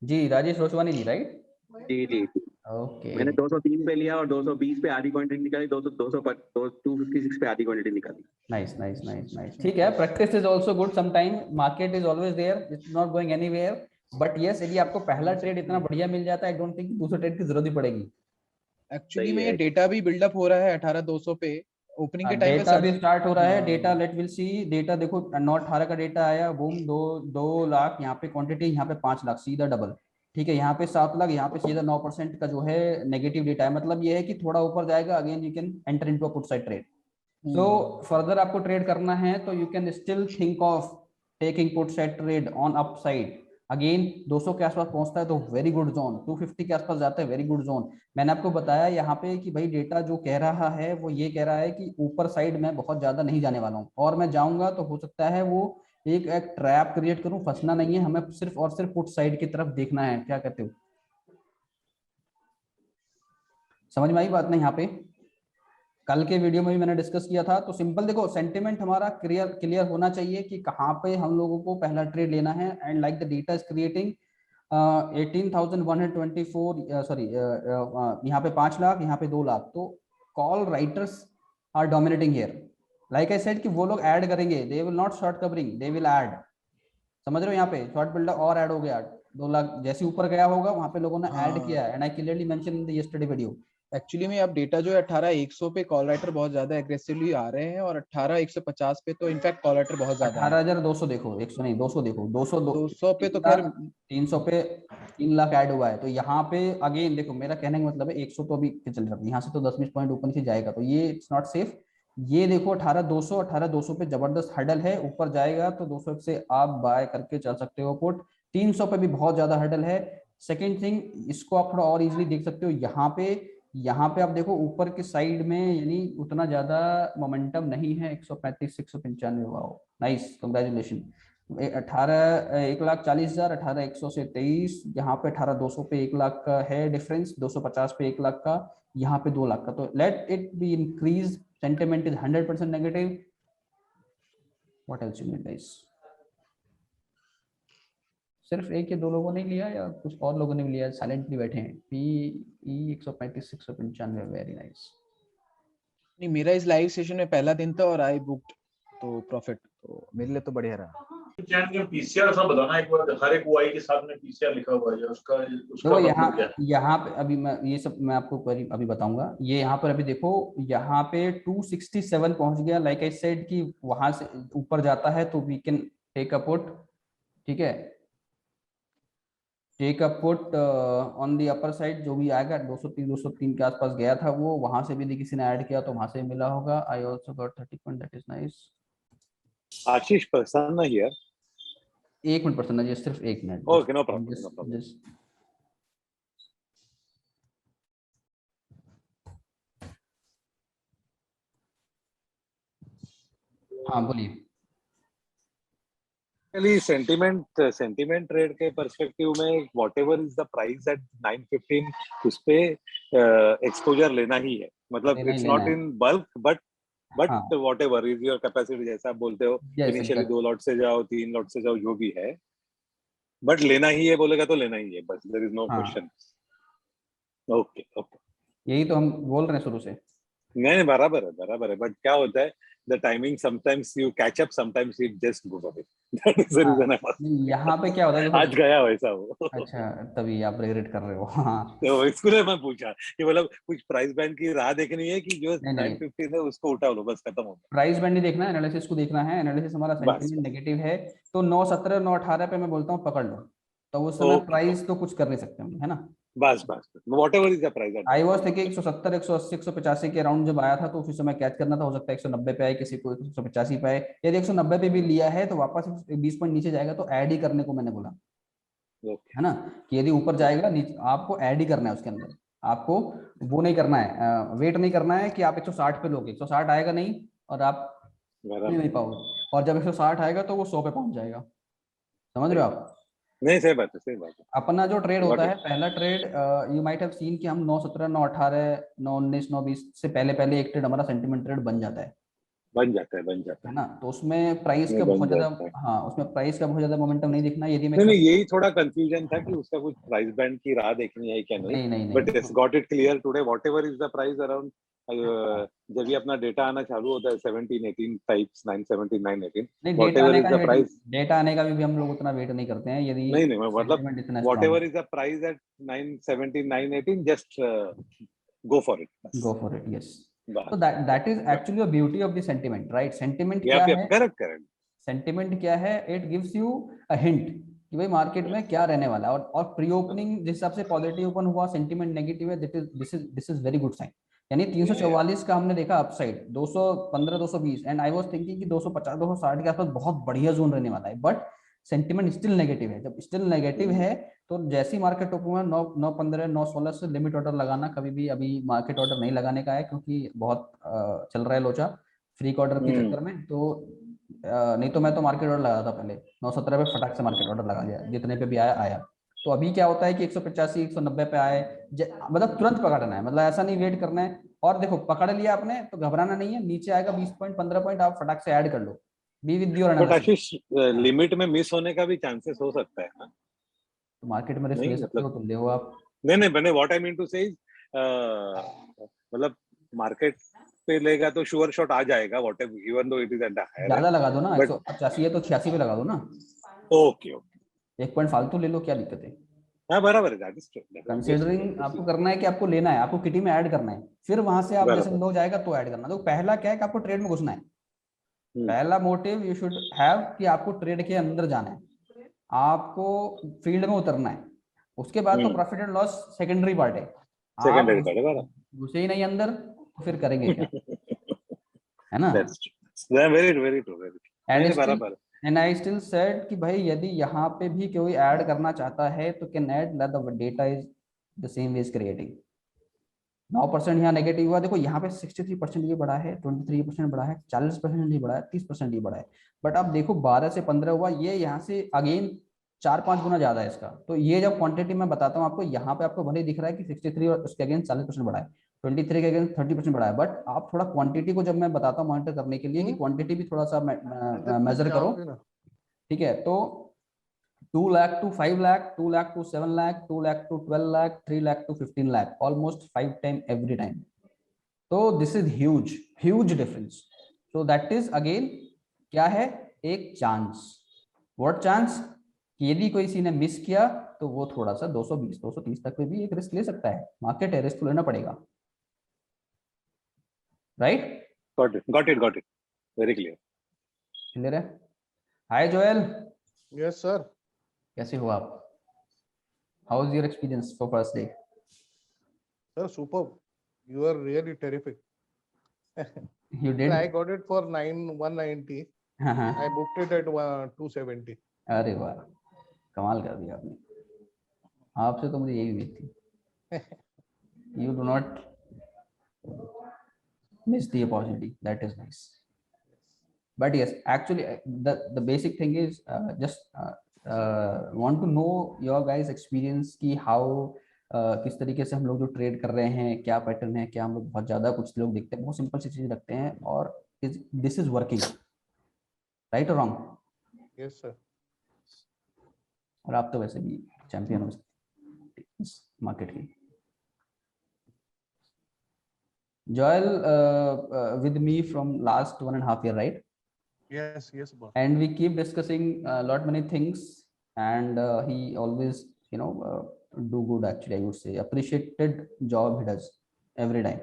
जी, राजेश रोशवानी जी, राइट? जी जी। ओके, मैंने 203 पे लिया और 220 पे आधी क्वांटिटी निकाली, 256 पे आधी क्वांटिटी निकाली। Nice nice nice nice. ठीक है, practice is also good sometime, market is always there, it's not going anywhere, but yes, यदि आपको पहला ट्रेड इतना बढ़िया मिल जाता है, आई डोंट थिंक दूसरे ट्रेड की जरूरत ही पड़ेगी। एक्चुअली सही में है। ये डेटा भी बिल्डअप हो रहा है 18200 पे ओपनिंग के टाइम पे डेटा भी स्टार्ट हो रहा है। हाँ। Data let will see. Data देखो 9/18 का डेटा आया, बूम 2 लाख, यहाँ पे क्वांटिटी, यहाँ पे 5 लाख, सीधा डबल। ठीक है, यहाँ पे 7 लाख, यहाँ पे सीधा 9% का जो है नेगेटिव डेटा है। मतलब ये है कि थोड़ा ऊपर जाएगा, again you can enter into a put side trade. So further आपको ट्रेड करना है तो you can still think of taking put side trade on up side. Again 200 के आसपास पहुंचता है तो वेरी गुड जोन, 250 के आसपास जाता है वेरी गुड जोन। मैंने आपको बताया यहाँ पे कि भाई डेटा जो कह रहा है वो ये कह रहा है कि ऊपर साइड में बहुत ज्यादा नहीं जाने वाला हूँ, और मैं जाऊंगा तो हो सकता है वो एक ट्रैप क्रिएट करूं। फंसना नहीं है हमें, सिर्फ और सिर्फ पुट साइड की तरफ देखना है। क्या कहते हो, समझ में आई बात नहीं? यहाँ पे कल के वीडियो में भी मैंने डिस्कस किया था। तो सिंपल देखो, सेंटिमेंट हमारा क्लियर होना चाहिए कि कहाँ पे हम लोगों को पहला ट्रेड लेना है। And like the data is creating 18,124, sorry यहाँ पे 5 लाख, यहाँ पे 2 लाख। तो call writers are dominating here. Like I said कि वो लोग ऐड करेंगे, they will not short covering, they will add. समझ रहे हो, यहाँ पे शॉर्ट बिल्डर और ऐड हो गया 2 लाख, जैसे ऊपर गया होगा वहां पे लोगों ने ऐड किया है। And I clearly mention in the yesterday video. Actually में अब डेटा जो है 18100 पे कॉल राइटर बहुत ज्यादा एग्रेसिवली आ रहे हैं, और 18150 पे तो इनफैक्ट कॉल राइटर बहुत ज्यादा है। 18,200 देखो, 100 नहीं 200 देखो, 200 पे तो खैर 300 पे 3 लाख ऐड हुआ है। तो यहाँ पे अगेन देखो, मेरा कहने का मतलब है 100 तो अभी चल रहा है, यहाँ से तो 10-20 पॉइंट ऊपर नीचे जाएगा, तो ये इट्स नॉट सेफ। ये देखो 18,200 पे जबरदस्त हडल है, ऊपर जाएगा तो 200 से आप बाय करके चल सकते हो पुट। 300 पे भी बहुत ज्यादा हडल है। सेकेंड थिंग, इसको आप थोड़ा और इजीली देख सकते हो। यहाँ पे आप देखो ऊपर के साइड में, यानी उतना ज्यादा मोमेंटम नहीं है। 135 195, वाओ नाइस, कंग्रेचुलेशन। 1,40,000, 18,100 से 23, यहाँ पे 18,200 पे 1 लाख का है डिफरेंस, 250 पे 1 लाख का, यहाँ पे 2 लाख का। तो let it be increase, sentiment is 100% negative. What else you need guys? सिर्फ एक या दो लोगों ने लिया या कुछ और लोगों ने भी लिया? साइलेंटली बैठे हैं। PE 135 195, very nice. नहीं, मेरा इस लाइव सेशन में पहला दिन था और आई बुक्ड तो प्रॉफिट, तो मेरे लिए तो बढ़िया रहा। चैन के पीसीआर सब बताना एक बार, हर एक ओआई के साथ में पीसीआर लिखा हुआ है, उसका तो मतलब क्या है? यहाँ पे अभी मैं ये सब मैं आपको अभी बताऊंगा। ये यहाँ पर अभी देखो, यहाँ पे 267 पहुंच गया। लाइक आई सेड कि वहां से ऊपर जाता है तो we can take a put. ठीक है, take a put on the upper side, जो भी आएगा 203 के आसपास गया था वो, वहां से भी यदि किसी ने ऐड किया तो वहां से मिला होगा। I also got 30 point, that is nice. Ashish Prasanna here. 1 minute Prasanna ji, सिर्फ 1 minute. Okay, no problem. No problem. हाँ बोलिए। सेंटिमेंट ट्रेड के पर्सपेक्टिव में whatever is the price at 915, उस पे एक्सपोजर लेना ही है। मतलब लेना ही इट्स लेना नॉट है। इन बल्क, बट हाँ। व्हाटएवर इज योर कैपेसिटी, जैसा आप बोलते हो, Yes, इनिशियली exactly. 2 लॉट से जाओ, 3 लॉट से जाओ, जो भी है, बट लेना ही है बोलेगा तो लेना ही है, बस देयर इज नो हाँ। क्वेश्चन। ओके ओके, यही तो हम बोल रहे हैं शुरू से। नहीं बराबर है, बट क्या होता है, the timing sometimes you catch up, sometimes it just goes away, that is the reason I was. यहाँ पे क्या होता है देखो। आज गया वैसा वो। अच्छा, तभी आप रिग्रेट कर रहे हो। हाँ तो इसको लिए मैं पूछा कि मतलब कुछ प्राइस बैंड की राह देखनी है कि जो नहीं, नहीं। 950 है उसको उठा लो, बस खत्म हो गया। प्राइस बैंड नहीं देखना है, एनालिसिस को देखना है। एनालिसिस हमारा बस सेंटीमेंट नेगेटिव है, तो 917 918 पे मैं बोलता हूँ पकड़ लो। तो उस समय ओके, प्राइस तो कुछ कर नहीं सकते हम, है ना। बस whatever is the price at I was thinking 170 180 185 के अराउंड जब आया था तो उस समय कैच करना था। हो सकता है 190 पे आए, किसी को 185 पे आए। यदि 190 पे भी लिया है तो वापस 20 पॉइंट नीचे जाएगा तो ऐड ही करने को मैंने बोला, ओके है ना। कि यदि ऊपर जाएगा आपको ऐड ही करना है उसके अंदर। आपको वो नहीं करना है, वेट नहीं करना है कि आप 160 पे लोगे। 160 आएगा नहीं और आप ले नहीं पाओगे, और जब 160 आएगा तो वो 100 पे पहुंच जाएगा। समझ रहे हो आप? नहीं, सही बात है। अपना जो ट्रेड होता है, Got it. पहला trade, you might have seen कि हम 917 918 919 920 से पहले एक ट्रेड हमारा सेंटीमेंट ट्रेड बन जाता है बन जाता है ना। तो उसमें प्राइस का बन बहुत ज्यादा, जाता है। हाँ उसमें प्राइस का बहुत ज्यादा मोमेंटम नहीं दिखना। यदि मैं नहीं, यही थोड़ा कंफ्यूजन था कि उसका कुछ प्राइस बैंड की राह देखनी है क्या नहीं, नहीं but it's got it clear today, whatever is the price around. जब भी अपना डेटा आना चालू होता है 17 18 टाइप्स, 917 918, नहीं, whatever is the price. Data आने का भी हम लोग उतना वेट नहीं करते हैं। यदि नहीं, मतलब sentiment इतना strong whatever is the price at 917 918, go for it. go for it. Yes. Bas. So that is actually the beauty of the sentiment, right? Sentiment क्या Yep, है? yep, correct. सेंटिमेंट क्या है? It gives you a hint कि भाई market में क्या रहने वाला है, और प्री ओपनिंग जिस हिसाब से पॉजिटिव ओपन हुआ, सेंटिमेंट नेगेटिव है, this is very good sign. यानी 344 का हमने देखा upside, 215 220, and I was thinking कि 250 260 के आसपास बहुत बढ़िया जोन रहने वाला है, बट सेंटिमेंट स्टिल नेगेटिव है। जब स्टिल नेगेटिव है तो जैसी मार्केट ओपन हुआ 915 916 से लिमिट ऑर्डर लगाना कभी भी अभी मार्केट ऑर्डर नहीं लगाने का है, क्योंकि बहुत चल रहा है लोचा फ्री ऑर्डर के चक्कर में। तो नहीं तो मैं तो मार्केट ऑर्डर लगा था पहले 917 पे, फटाक से मार्केट ऑर्डर लगा लिया, जितने पे भी आया। तो अभी क्या होता है कि 185 190 पे आए, मतलब तुरंत पकड़ना है, मतलब ऐसा नहीं वेट करना है। और देखो पकड़ लिया आपने तो घबराना नहीं है, नीचे आएगा 20 पॉइंट 15 पॉइंट, आप फटाक से ऐड कर लो, be with your but analysis. Ashish, limit में मिस होने का भी चांसेस हो सकता है ना? तो मार्केट में रिस्क ले सकते हो, तुम देखो आप। नहीं, मैंने व्हाट आई मीन टू से मतलब मार्केट पे लेगा तो श्योर शॉट आ जाएगा, whatever, even though it is at higher. ज्यादा लगा दो ना, 185 है तो 86 पे लगा दो ना। ओके, एक पॉइंट फालतू ले लो, क्या दिक्कत है? हाँ बराबर है, दैट इज ट्रू। कंसीडरिंग आपको करना है कि आपको लेना है, आपको किटी में ऐड करना है, फिर वहां से आप जैसे लो जाएगा तो ऐड करना। तो पहला क्या है कि आपको ट्रेड में घुसना है, पहला मोटिव यू शुड हैव कि आपको ट्रेड के अंदर जाना है, आपको फील्ड में उतरना है। उसके बाद तो profit and loss secondary part है। सेकेंडरी पार्ट है, बराबर। घुसे ही नहीं अंदर तो फिर करेंगे क्या? है ना? That's true, very true. बराबर। एंड आई स्टिल सेड कि भाई यदि यहाँ पे भी कोई ऐड करना चाहता है तो can add, the data is the same way is creating. 9% यहाँ नेगेटिव हुआ, देखो यहाँ पे 63% ये बढ़ा है, 23% बढ़ा है, 40% नहीं बढ़ा है, 30% ये बढ़ा है। बट अब देखो 12 से 15 हुआ, ये यहाँ से अगेन 4-5 गुना ज्यादा है इसका। तो ये जब क्वांटिटी में बताता हूँ आपको, यहाँ पे आपको भले दिख रहा है कि 63 और उसके अगेंस्ट 40% बढ़ा है, 23 के अगेंस्ट 30% बढ़ा है, बट आप थोड़ा क्वांटिटी को जब मैं बताता हूँ मॉनिटर करने के लिए कि क्वांटिटी भी थोड़ा सा मेजर करो, ठीक है? तो 2 lakh to 5 lakh, 2 lakh to 7 lakh, 2 lakh to 12 lakh, 3 lakh to 15 lakh, almost 5 times every time. So this is huge difference. So that is again क्या है? एक चांस। What chance? कि यदि कोई सी ने मिस किया तो वो थोड़ा सा 220 230 तक में भी एक रिस्क ले सकता है। मार्केट है, रिस्क तो लेना पड़ेगा, right? Got it. Very clear. Clear है? Hi Joel. Yes sir. कैसे हो आप? How is your experience for first day? Sir superb, you are really terrific. You did? I got it for 190. I booked it at 270. अरे वाह, कमाल कर दिया आपने। आपसे तो मुझे यही उम्मीद थी। You do not miss the opportunity. That is nice. But yes, actually, the basic thing is just want to know your guys' experience कि how किस तरीके से हम लोग जो ट्रेड कर रहे हैं, क्या पैटर्न है, क्या हम लोग बहुत ज्यादा, कुछ लोग देखते हैं बहुत सिंपल सी चीज रखते हैं, और दिस इज वर्किंग, राइट और रॉन्ग? Yes sir. और आप तो वैसे भी चैंपियन हो इस मार्केट की। Joel with me from last 1.5 years, right? Yes, boss. And we keep discussing lot many things, and he always, do good. Actually, I would say appreciated job he does every time.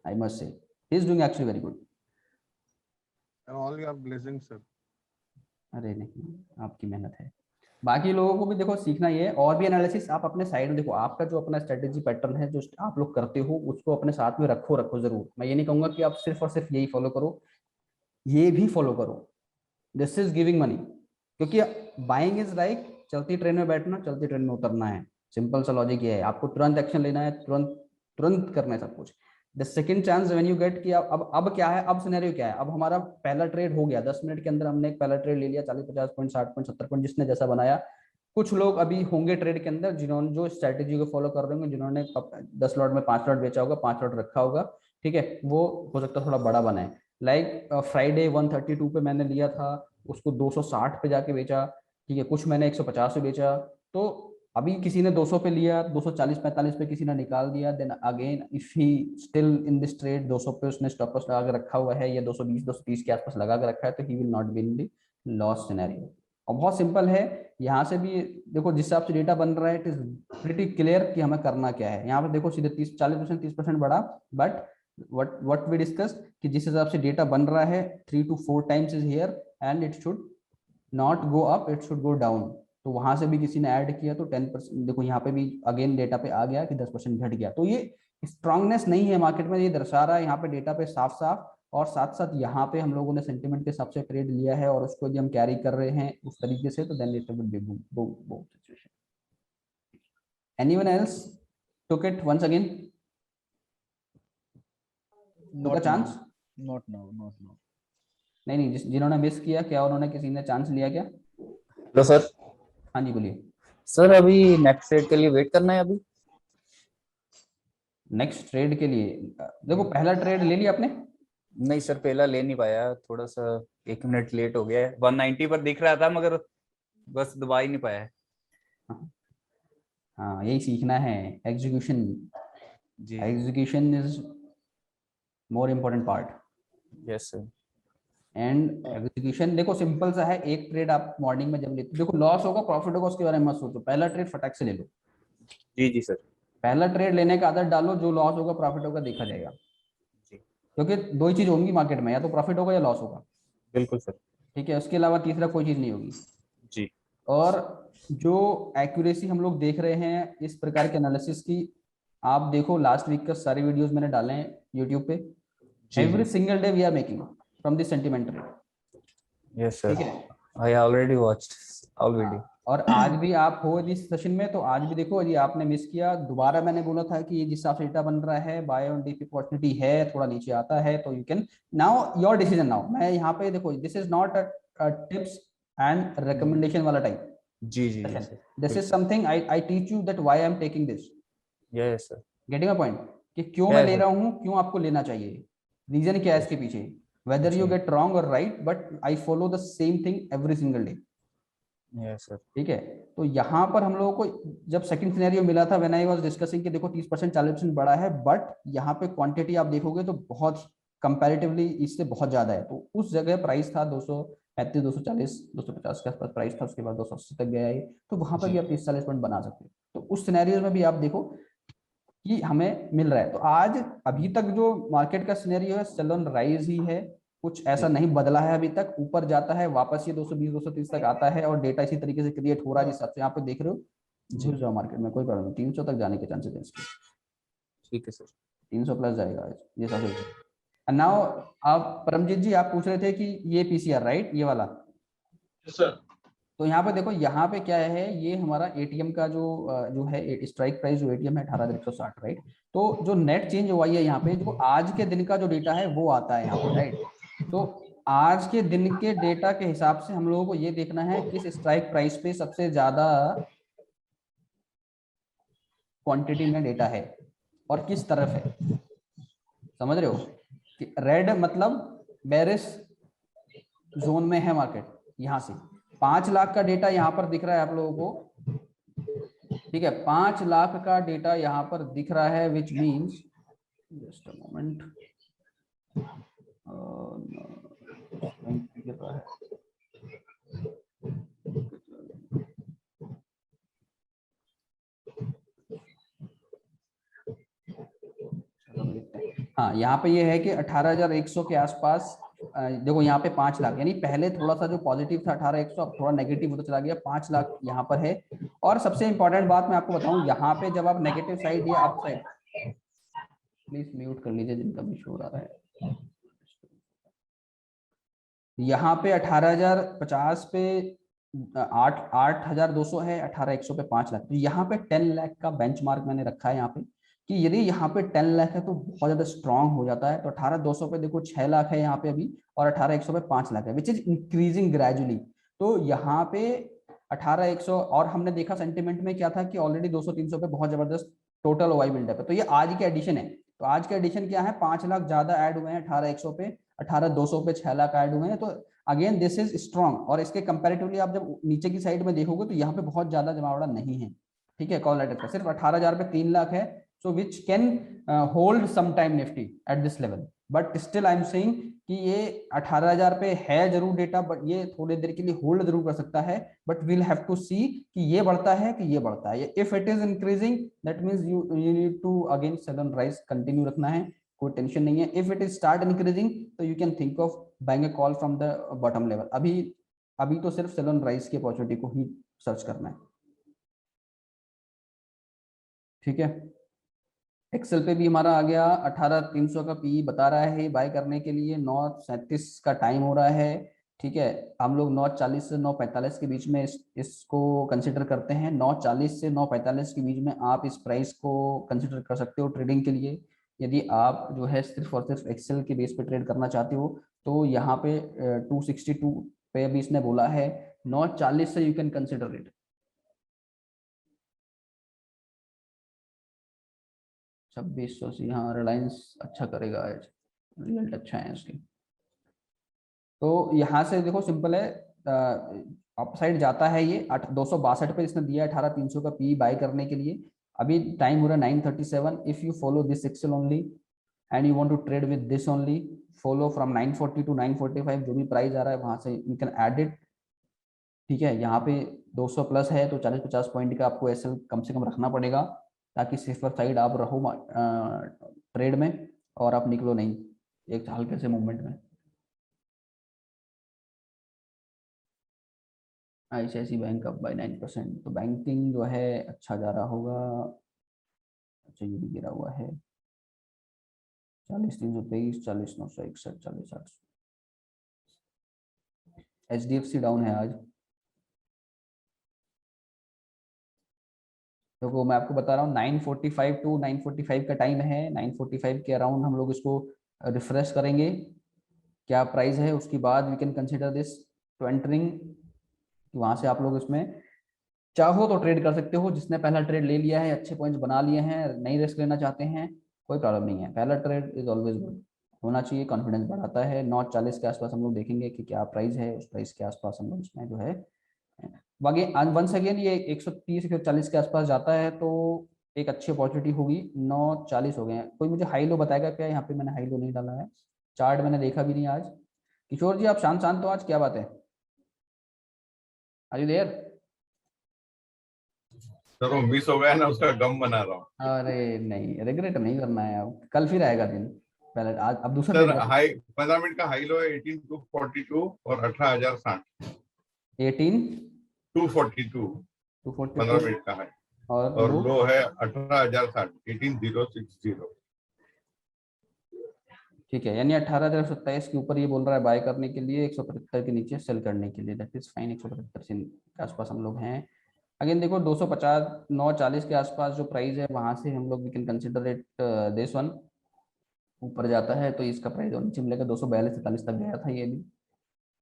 I must say he's doing actually very good. And all your blessings, sir. अरे नहीं, आपकी मेहनत है। बाकी लोगों को भी देखो सीखना ये है, और भी एनालिसिस आप अपने साइड में देखो। आपका जो अपना स्ट्रेटेजी पैटर्न है जो आप लोग करते हो, उसको अपने साथ में रखो जरूर। मैं ये नहीं कहूंगा कि आप सिर्फ और सिर्फ यही फॉलो करो, ये भी फॉलो करो। दिस इज गिविंग मनी, क्योंकि बाइंग इज लाइक चलती ट्रेन में बैठना, चलती ट्रेन में उतरना है। सिंपल सा लॉजिक ये है, आपको तुरंत एक्शन लेना है, तुरंत करना है सब कुछ। The second chance when you get कि अब क्या है, अब सिनेरियो क्या है। अब हमारा पहला ट्रेड हो गया, 10 मिनट के अंदर हमने एक पहला ट्रेड ले लिया, 40-50 पॉइंट 60 पॉइंट 70 पॉइंट जिसने जैसा बनाया। कुछ लोग अभी होंगे ट्रेड के अंदर जिन्होंने जो स्ट्रेटेजी को फॉलो कर रहे होंगे, जिन्होंने 10 लॉट में 5 लॉट बेचा होगा, 5 लॉट रखा होगा, ठीक है, वो हो सकता है थोड़ा बड़ा बना है। लाइक फ्राइडे 132 पे मैंने लिया था, उसको 260 पे जाके बेचा, ठीक है, कुछ मैंने 150 पे बेचा। तो अभी किसी ने 200 पे लिया, 240-45 पे किसी ने निकाल दिया, then again if he still in this trade 200 पे उसने स्टॉप लॉस लगा के रखा हुआ है, या 220-230 के आसपास लगा के रखा है, तो he will not be in the loss scenario. और बहुत सिंपल है, यहाँ से भी देखो जिस हिसाब से डेटा बन रहा है इट इज प्रीटी क्लियर कि हमें करना क्या है। यहाँ पे देखो सीधे 40% 30% बढ़ा, बट व्हाट वी डिस्कस कि जिस हिसाब से डेटा बन रहा है 3 to 4 times is here and it should not go up, it should go down. तो वहां से भी किसी ने ऐड किया तो 10%, देखो यहाँ पे भी अगेन डेटा पे आ गया कि 10% घट गया। तो ये स्ट्रांगनेस नहीं है मार्केट में, ये दर्शा रहा है यहाँ पे डेटा पे साफ साफ। और साथ साथ यहाँ पे हम लोगों ने सेंटिमेंट के हिसाब से ट्रेड लिया है और उसको यदि हम कैरी कर रहे हैं उस तरीके से तो then it will be boom situation. Anyone else took it once again? Took a chance? Not now. नहीं, जिन्होंने मिस किया, क्या उन्होंने किसी ने चांस लिया क्या? Hello sir. हाँ जी बोलिए। सर अभी नेक्स्ट ट्रेड के लिए वेट करना है अभी? नेक्स्ट ट्रेड के लिए देखो पहला ट्रेड ले लिया आपने? नहीं सर, पहला ले नहीं पाया, थोड़ा सा 1 मिनट लेट हो गया है। 190 पर दिख रहा था मगर बस दबा ही नहीं पाया है। हाँ यही सीखना है, एग्जीक्यूशन। जी execution is more important part. Yes sir. And execution देखो सिंपल सा है, एक ट्रेड आप मॉर्निंग में जब लेते देखो लॉस होगा प्रॉफिट होगा उसके बारे में मत सोचो, पहला ट्रेड फटाक से ले लो। जी सर। पहला ट्रेड लेने का आदत डालो, जो लॉस होगा प्रॉफिट होगा देखा जाएगा। जी। क्योंकि दो ही चीज होंगी मार्केट में, या तो प्रॉफिट होगा या लॉस होगा। बिल्कुल सर। ठीक है, उसके अलावा तीसरा कोई चीज नहीं होगी। जी। और जो एक्यूरेसी हम लोग देख रहे हैं इस प्रकार के एनालिसिस की, आप देखो लास्ट वीक का सारे वीडियोस मैंने डाले हैं यूट्यूब पे। Every single day we are making from this sentiment trade. Yes sir, ठीक है, I already watched all video. और आज भी आप हो इस सेशन में तो आज भी देखो, यदि आपने मिस किया दोबारा मैंने बोला था कि ये जिस हिसाब से डेटा बन रहा है बाय ऑन डिप अपॉर्चुनिटी है, थोड़ा नीचे आता है तो you can now your decision. Now मैं यहाँ पे देखो this is not a tips and recommendation वाला टाइम। जी this is something I teach you that why I am taking this. Yes sir. Getting a point कि क्यों मैं ले रहा हूँ, क्यों आपको लेना चाहिए, रीजन क्या है इसके पीछे, whether you get wrong or right, but I follow the same thing every single day. Yes sir. ठीक है, तो यहाँ पर हम लोगों को जब सेकंड सिनेरियो मिला था व्हेन आई वाज डिस्कसिंग कि देखो 30% 40% बड़ा है, बट यहाँ पे क्वांटिटी आप देखोगे तो बहुत कंपैरेटिवली इससे बहुत ज्यादा है। तो उस जगह प्राइस था 235 240 250 के आसपास प्राइस था, उसके बाद 280 तक गया है, तो वहां पर भी आप 30-40 पॉइंट बना सकते हो। तो उस सिनेरियो में भी आप देखो कि हमें मिल रहा है। तो आज अभी तक जो मार्केट का सिनेरियो है सेल ऑन राइज ही है, कुछ ऐसा नहीं बदला है अभी तक। ऊपर जाता है वापस ये 220 230 तक आता है और डेटा इसी तरीके से क्रिएट हो रहा है जिस हिसाब से यहाँ पे देख रहे हो। घुस जाओ मार्केट में, कोई प्रॉब्लम नहीं, 300 तक जाने के चांसेस हैं इसके। ठीक है सर। 300 प्लस जाएगा जिस हिसाब से। नाउ आप परमजीत जी आप पूछ रहे थे कि ये पीसीआर राइट, ये वाला? सर तो यहाँ पे देखो, यहाँ पे क्या है, ये हमारा एटीएम का जो है स्ट्राइक प्राइस जो एटीएम है 18,160 राइट। तो जो नेट चेंज हुआ है यहाँ पे, जो आज के दिन का जो डेटा है वो आता है यहाँ पे राइट। तो आज के दिन के डेटा के हिसाब से हम लोगों को ये देखना है किस स्ट्राइक प्राइस पे सबसे ज्यादा क्वांटिटी में डेटा है और किस तरफ है, समझ रहे हो? कि रेड मतलब बेरिश जोन में है मार्केट। यहाँ से 5 लाख का डेटा यहाँ पर दिख रहा है आप लोगों को, ठीक है, 5 लाख का डेटा यहाँ पर दिख रहा है, which means just a moment, हाँ यहाँ पे ये है कि 18,100 के आसपास। देखो यहाँ पे 5 लाख, यानी पहले थोड़ा सा जो पॉजिटिव था 18,100, अब थोड़ा नेगेटिव होता चला गया, 5 लाख यहाँ पर है। और सबसे इंपॉर्टेंट बात मैं आपको बताऊं, यहाँ पे जब आप नेगेटिव साइड या अप साइड, प्लीज म्यूट कर लीजिए जिनका भी शो रहा है। यहाँ पे 18,050 पे 8,200 है, 18,100 पे 5 लाख। तो यहाँ पे 10 लाख का बेंचमार्क मैंने रखा है यहाँ पे कि यदि यहाँ पे 10 लाख है तो बहुत ज्यादा स्ट्रांग हो जाता है। तो 18,200 पे देखो 6 लाख है यहाँ पे अभी, और 18,100 पे 5 लाख है, विच इज इंक्रीजिंग ग्रेजुअली। तो यहाँ पे 18,100, और हमने देखा सेंटिमेंट में क्या था कि ऑलरेडी 200-300 पे बहुत जबरदस्त टोटल ओवाई बिल्डअप है। तो ये आज के एडिशन है। तो आज के एडिशन क्या है, 5 लाख ज्यादा ऐड हुए हैं 18,100 पे, 18,200 पे 6 लाख ऐड हुए हैं। तो अगेन दिस इज स्ट्रॉन्ग। और इसके कंपैरेटिवली आप जब नीचे की साइड में देखोगे तो यहाँ पे बहुत ज्यादा जमावड़ा नहीं है, ठीक है। कॉल लेटर का सिर्फ 18,000 पे 3 लाख है, so which can hold some time nifty at this level, but still I am saying कि ये 18,000 पे है जरूर डेटा, बट ये थोड़ी देर के लिए होल्ड जरूर कर सकता है, but we'll have to see कि ये बढ़ता है कि ये बढ़ता है। If it is increasing that means you need to again sell on rise continue रखना है, कोई टेंशन नहीं है। If it is start increasing तो you can think of buying a call from the bottom level. अभी तो सिर्फ sell on rise की अपॉर्चुनिटी को ही सर्च करना है, ठीक है। एक्सेल पे भी हमारा आ गया 18,300 का पी बता रहा है बाय करने के लिए। 9:37 का टाइम हो रहा है, ठीक है। हम लोग 9:40 से 9:45 के बीच में इसको कंसिडर करते हैं। 9:40 से 9:45 के बीच में आप इस प्राइस को कंसिडर कर सकते हो ट्रेडिंग के लिए। यदि आप जो है सिर्फ और सिर्फ एक्सेल के बेस पे ट्रेड करना चाहते हो तो यहाँ पे 262 पे अभी इसने बोला है, 9:40 से यू कैन कंसिडर इट। 2680, हाँ रिलायंस अच्छा करेगा आज, रिजल्ट अच्छा है इसके। तो यहाँ से देखो सिंपल है, अपसाइड जाता है ये 262 पे इसने दिया 18,300 का पी बाय करने के लिए। अभी टाइम हो रहा है 9:37। If you follow this Excel only and you want to trade with this only, follow from 940 to 945 जो भी प्राइस आ रहा है वहां से यू कैन ऐड इट, ठीक है। यहाँ पे 200 प्लस है तो 40-50 पॉइंट का आपको एसएल कम से कम रखना पड़ेगा ताकि सेफर साइड आप रहो ट्रेड में और आप निकलो नहीं एक हल्के से मूवमेंट में। ICICI बैंक अप बाय 9%, तो बैंकिंग जो है अच्छा जा रहा होगा। अच्छा ये भी गिरा हुआ है 40,323, 40,961, 40,800। HDFC डाउन है आज। देखो मैं आपको बता रहा हूँ 9:45 टू 9:45 का टाइम है। 9:45 के अराउंड हम लोग इसको रिफ्रेश करेंगे क्या प्राइस है, उसके बाद we can consider this to entering. वहां से आप लोग इसमें चाहो तो ट्रेड कर सकते हो। जिसने पहला ट्रेड ले लिया है, अच्छे पॉइंट्स बना लिए हैं, नहीं रिस्क लेना चाहते हैं, कोई प्रॉब्लम नहीं है। पहला ट्रेड इज ऑलवेज गुड होना चाहिए, कॉन्फिडेंस बढ़ाता है। 9:40 के आसपास हम लोग देखेंगे कि क्या प्राइस है, उस प्राइस के आसपास हम लोग इसमें जो है बाकी वंस अगेन ये 130-140 के आसपास जाता है तो एक अच्छी अपॉर्चुनिटी होगी। 9:40 हो गए हैं। कोई मुझे हाई लो बताएगा क्या? यहाँ पे मैंने हाई लो नहीं डाला है, चार्ट मैंने देखा भी नहीं आज। किशोर जी आप शांत शांत तो आज क्या बात है? Are you there? सर वो मिस हो गया ना, उसका गम बना रहा हूँ। अरे नहीं, रिग्रेट नहीं करना है, अब कल फिर आएगा दिन। पहले आज अब दूसरा सर दिन हाई 15 मिनट का हाई लो है 18,242 और 18,060। 18,242 15 मिनट का हाई और लो है 18,060, 18,060। ठीक है, यानी 18,027 के ऊपर ये बोल रहा है बाय करने के लिए, 175 के नीचे सेल करने के लिए। That is fine. 175 के आसपास हम लोग हैं। अगेन देखो 250, 9:40 के आसपास जो प्राइस है वहां से हम लोग we can consider it this one. ऊपर जाता है तो इसका प्राइस और नीचे मिलेगा। 242-43 तक गया था ये भी।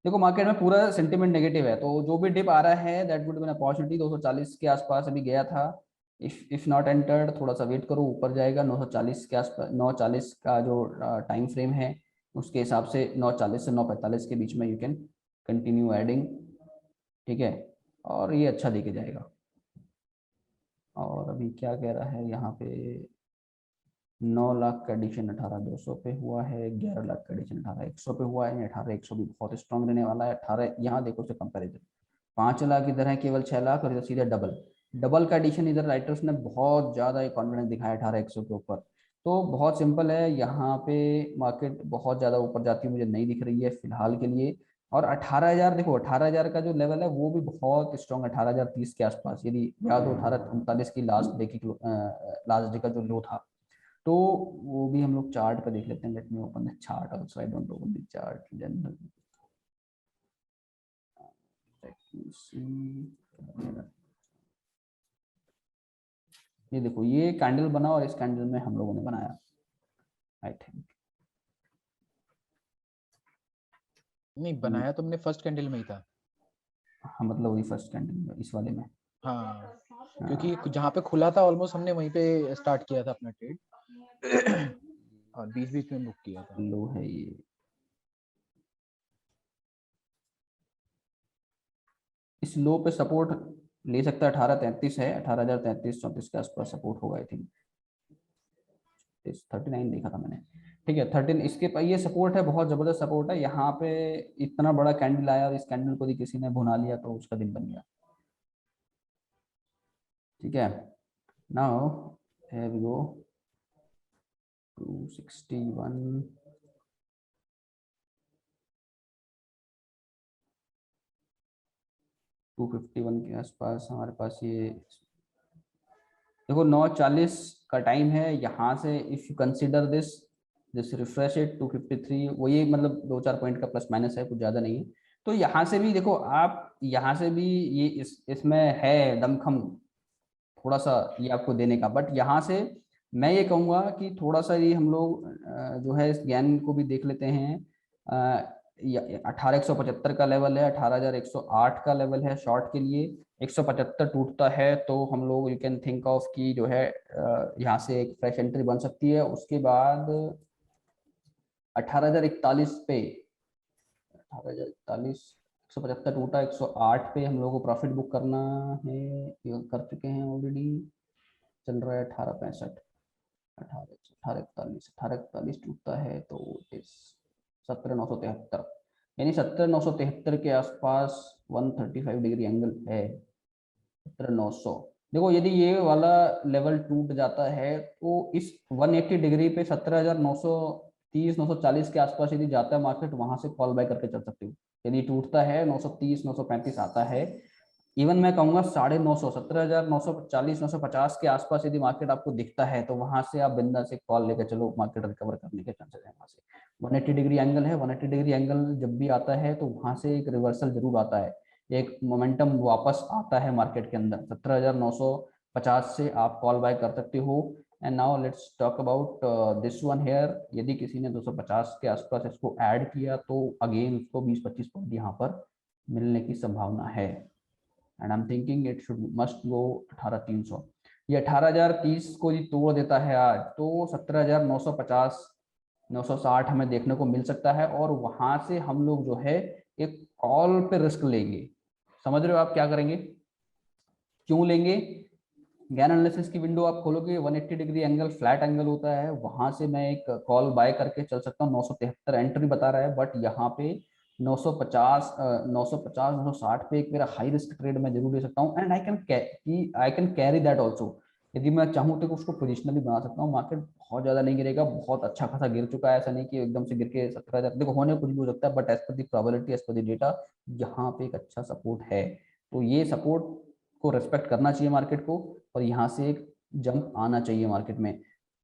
देखो मार्केट में पूरा सेंटीमेंट नेगेटिव है, तो जो भी डिप आ रहा है that would B an opportunity. 240 के आसपास अभी गया था। इफ नॉट एंटर्ड थोड़ा सा वेट करो, ऊपर जाएगा 940 के आसपास। 9:40 का जो टाइम फ्रेम है उसके हिसाब से 9:40 से 9:45 के बीच में यू कैन कंटिन्यू एडिंग, ठीक है। और ये अच्छा देके जाएगा। और अभी क्या कह रहा है यहाँ पे, 9 लाख का एडिशन 18,200 पे हुआ है, 11 लाख का एडिशन 18,100 पे हुआ है। 18,100 भी बहुत स्ट्रॉन्ग रहने वाला है। 18 यहाँ देखो से कंपैरिजन 5 लाख इधर है केवल 6 लाख, और इधर सीधा डबल का एडिशन। इधर राइटर्स ने बहुत ज़्यादा कॉन्फिडेंस दिखाया 18,100 के ऊपर। तो बहुत सिंपल है, यहाँ पे मार्केट बहुत ज़्यादा ऊपर जाती हुई मुझे नहीं दिख रही है फिलहाल के लिए। और 18,000 देखो, 18,000 का जो लेवल है वो भी बहुत स्ट्रॉन्ग, 18,030 के आसपास। यदि याद हो 18:39 की लास्ट डे की लास्ट डे का जो लो था, तो वो भी हम लोग चार्ट पे देख लेते हैं। Let me open the chart also, I don't open the chart general. ये देखो ये कैंडल बना और इस कैंडल में हम लोगों ने बनाया आई थिंक। नहीं बनाया तो हमने फर्स्ट कैंडल में ही था। हाँ मतलब वही फर्स्ट कैंडल में, इस वाले में। हाँ क्योंकि जहाँ पे खुला था ऑलमोस्ट हमने वहीं पे स्टार्ट किया था अपना ट्रेड और बीच बीच में बुक किया था। लो है ये, इस लो पे सपोर्ट ले सकता है। 18,33 है, 18,033-34 के आसपास सपोर्ट होगा आई थिंक। 39 देखा था मैंने, ठीक है 13 इसके ये सपोर्ट है, बहुत जबरदस्त सपोर्ट है। यहाँ पे इतना बड़ा कैंडल आया और इस कैंडल को भी किसी ने भुना लिया तो उसका दिन बन गया, ठीक है। Now here we go 261, to 251 के आसपास हमारे पास ये देखो 9:40 का टाइम है। यहाँ से if you consider this refresh it 253, वो ये मतलब 2-4 पॉइंट का प्लस माइनस है, कुछ ज्यादा नहीं है। तो यहाँ से भी देखो आप, यहाँ से भी ये इसमें है दमखम थोड़ा सा ये आपको देने का, बट यहाँ से मैं ये कहूँगा कि थोड़ा सा ये हम लोग जो है इस ज्ञान को भी देख लेते हैं। 18,175 का लेवल है, 18,108 का लेवल है शॉर्ट के लिए। 175 टूटता है तो हम लोग यू कैन थिंक ऑफ कि जो है यहाँ से एक फ्रेश एंट्री बन सकती है। उसके बाद 18,041 पे 18,041 175 टूटा, 108 पे हम लोगों को प्रॉफिट बुक करना है, ये कर चुके हैं ऑलरेडी। चल रहा है 1865, 1841 टूटता है तो 17,973, यानी 17,973 के आसपास 135 डिग्री एंगल है। 17,900 देखो, यदि ये वाला लेवल टूट जाता है तो इस 180 डिग्री पे 17,930 940 के आसपास यदि जाता है मार्केट, वहां से कॉल बाय करके चल सकते हो। यदि टूटता है 930 935 आता है, इवन मैं कहूंगा 950 17,940 950 के आसपास यदि मार्केट आपको दिखता है तो वहां से आप बिंदा से कॉल लेकर चलो, मार्केट रिकवर करने के चांसेस है। वहां से 180 डिग्री एंगल है, 180 डिग्री एंगल जब भी आता है तो वहां से एक रिवर्सल जरूर आता है, एक मोमेंटम वापस आता है मार्केट के अंदर। 17,950 से आप कॉल बाय कर सकते हो। And now let's talk about this one here. यदि किसी ने 250 के आसपास इसको ऐड किया तो अगेन उसको 20-25 पॉइंट यहाँ पर मिलने की संभावना है। And I am thinking it should must go 18,300। ये 18,030 को ही तोड़ देता है आज तो 17,950 960 हमें देखने को मिल सकता है, और वहां से हम लोग जो है एक कॉल पे रिस्क लेंगे। समझ रहे हो आप क्या करेंगे, क्यों लेंगे? ज्ञान एनालिसिस की विंडो आप खोलोगे, 180 डिग्री एंगल फ्लैट एंगल होता है, वहां से मैं एक कॉल बाय करके चल सकता हूँ। 973 एंट्री बता रहा है, बट यहाँ पे 950 960 पे एक मेरा हाई रिस्क ट्रेड मैं जरूर ले सकता हूँ। And I can carry that also. यदि मैं चाहूँ तो उसको पोजिशनली बना सकता हूँ। मार्केट बहुत ज्यादा नहीं गिरेगा, बहुत अच्छा खासा गिर चुका है, ऐसा नहीं कि एकदम से गिर के 17,000, देखो होने कुछ भी हो सकता है, but as per the probability, as per the data, यहाँ पे एक अच्छा सपोर्ट है। तो ये सपोर्ट को रेस्पेक्ट करना चाहिए मार्केट को, और यहाँ से एक जंप आना चाहिए मार्केट में।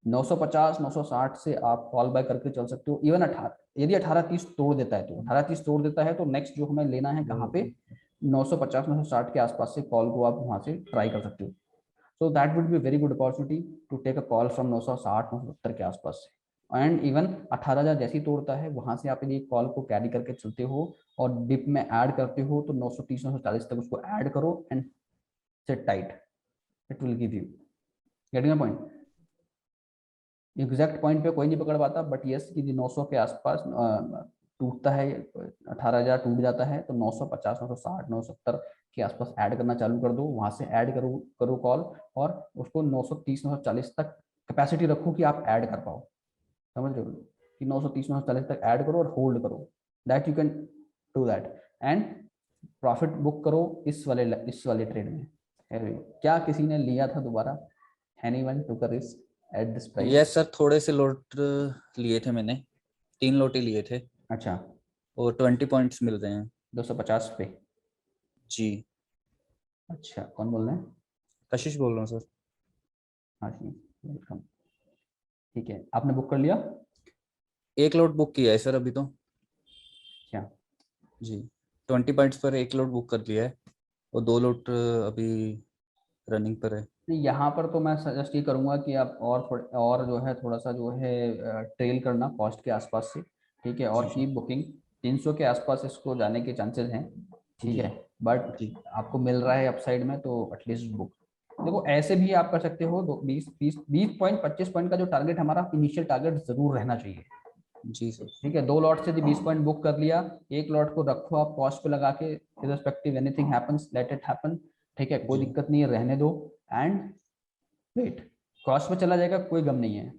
950 960 से आप कॉल बाय करके चल सकते हो। इवन 18 यदि 1830 तोड़ देता है तो 1830 तोड़ देता है तो नेक्स्ट जो हमें लेना है कहाँ पे, 950 960 के आसपास से कॉल को आप वहां से ट्राई कर सकते हो। So that would be very good opportunity to take a call from 960 970 के आसपास से। एंड इवन 18,000 जैसे ही तोड़ता है वहां से आप यदि कॉल को कैरी करके चलते हो और डिप में ऐड करते हो तो 930 940 तक उसको ऐड करो and sit tight, it will give you. Getting a point? Exact point पे कोई नहीं पकड़ पाता, बट यस यदि 900 के आसपास टूटता है, 18,000 टूट जाता है तो 950 960 970 के आसपास ऐड करना चालू कर दो। वहां से ऐड करो कॉल, और उसको 930 940 तक कैपेसिटी रखो कि आप ऐड कर पाओ। समझ रहे हो कि 930 940 तक ऐड करो और होल्ड करो, that you can do that. And profit book करो इस वाले ट्रेड में। क्या किसी ने लिया था दोबारा? Anyone took a risk at this price? Yes sir, थोड़े से लोट लिए थे मैंने, 3 लोटे लिए थे। अच्छा, और 20 पॉइंट्स मिल रहे हैं 250 पे? जी। अच्छा, कौन बोल रहे हैं? कशिश बोल रहा हूँ सर। हाँ जी, वेलकम। ठीक है, आपने बुक कर लिया? 1 लोट बुक किया है सर अभी तो। क्या जी, 20 पॉइंट्स पर 1 लोट बुक कर लिया है और 2 लोट अभी रनिंग पर है। यहाँ पर तो मैं सजेस्ट ये करूंगा कि आप और जो है थोड़ा सा जो है ट्रेल करना कॉस्ट के आसपास से, ठीक है, और कीप बुकिंग। 300 के आसपास इसको जाने के चांसेस हैं, ठीक है, बट आपको मिल रहा है अपसाइड में तो एटलीस्ट बुक। देखो ऐसे भी आप कर सकते हो, 20 पॉइंट 25 पॉइंट का जो टारगेट हमारा इनिशियल टारगेट जरूर रहना चाहिए। जी सर। ठीक है, 2 लॉट से 20 पॉइंट बुक कर लिया, 1 लॉट को रखो आप कॉस्ट पे लगा के, irrespective anything happens let it happen, ठीक है, कोई दिक्कत नहीं है, रहने दो। एंड वेट, कॉस्ट पे चला जाएगा कोई गम नहीं है,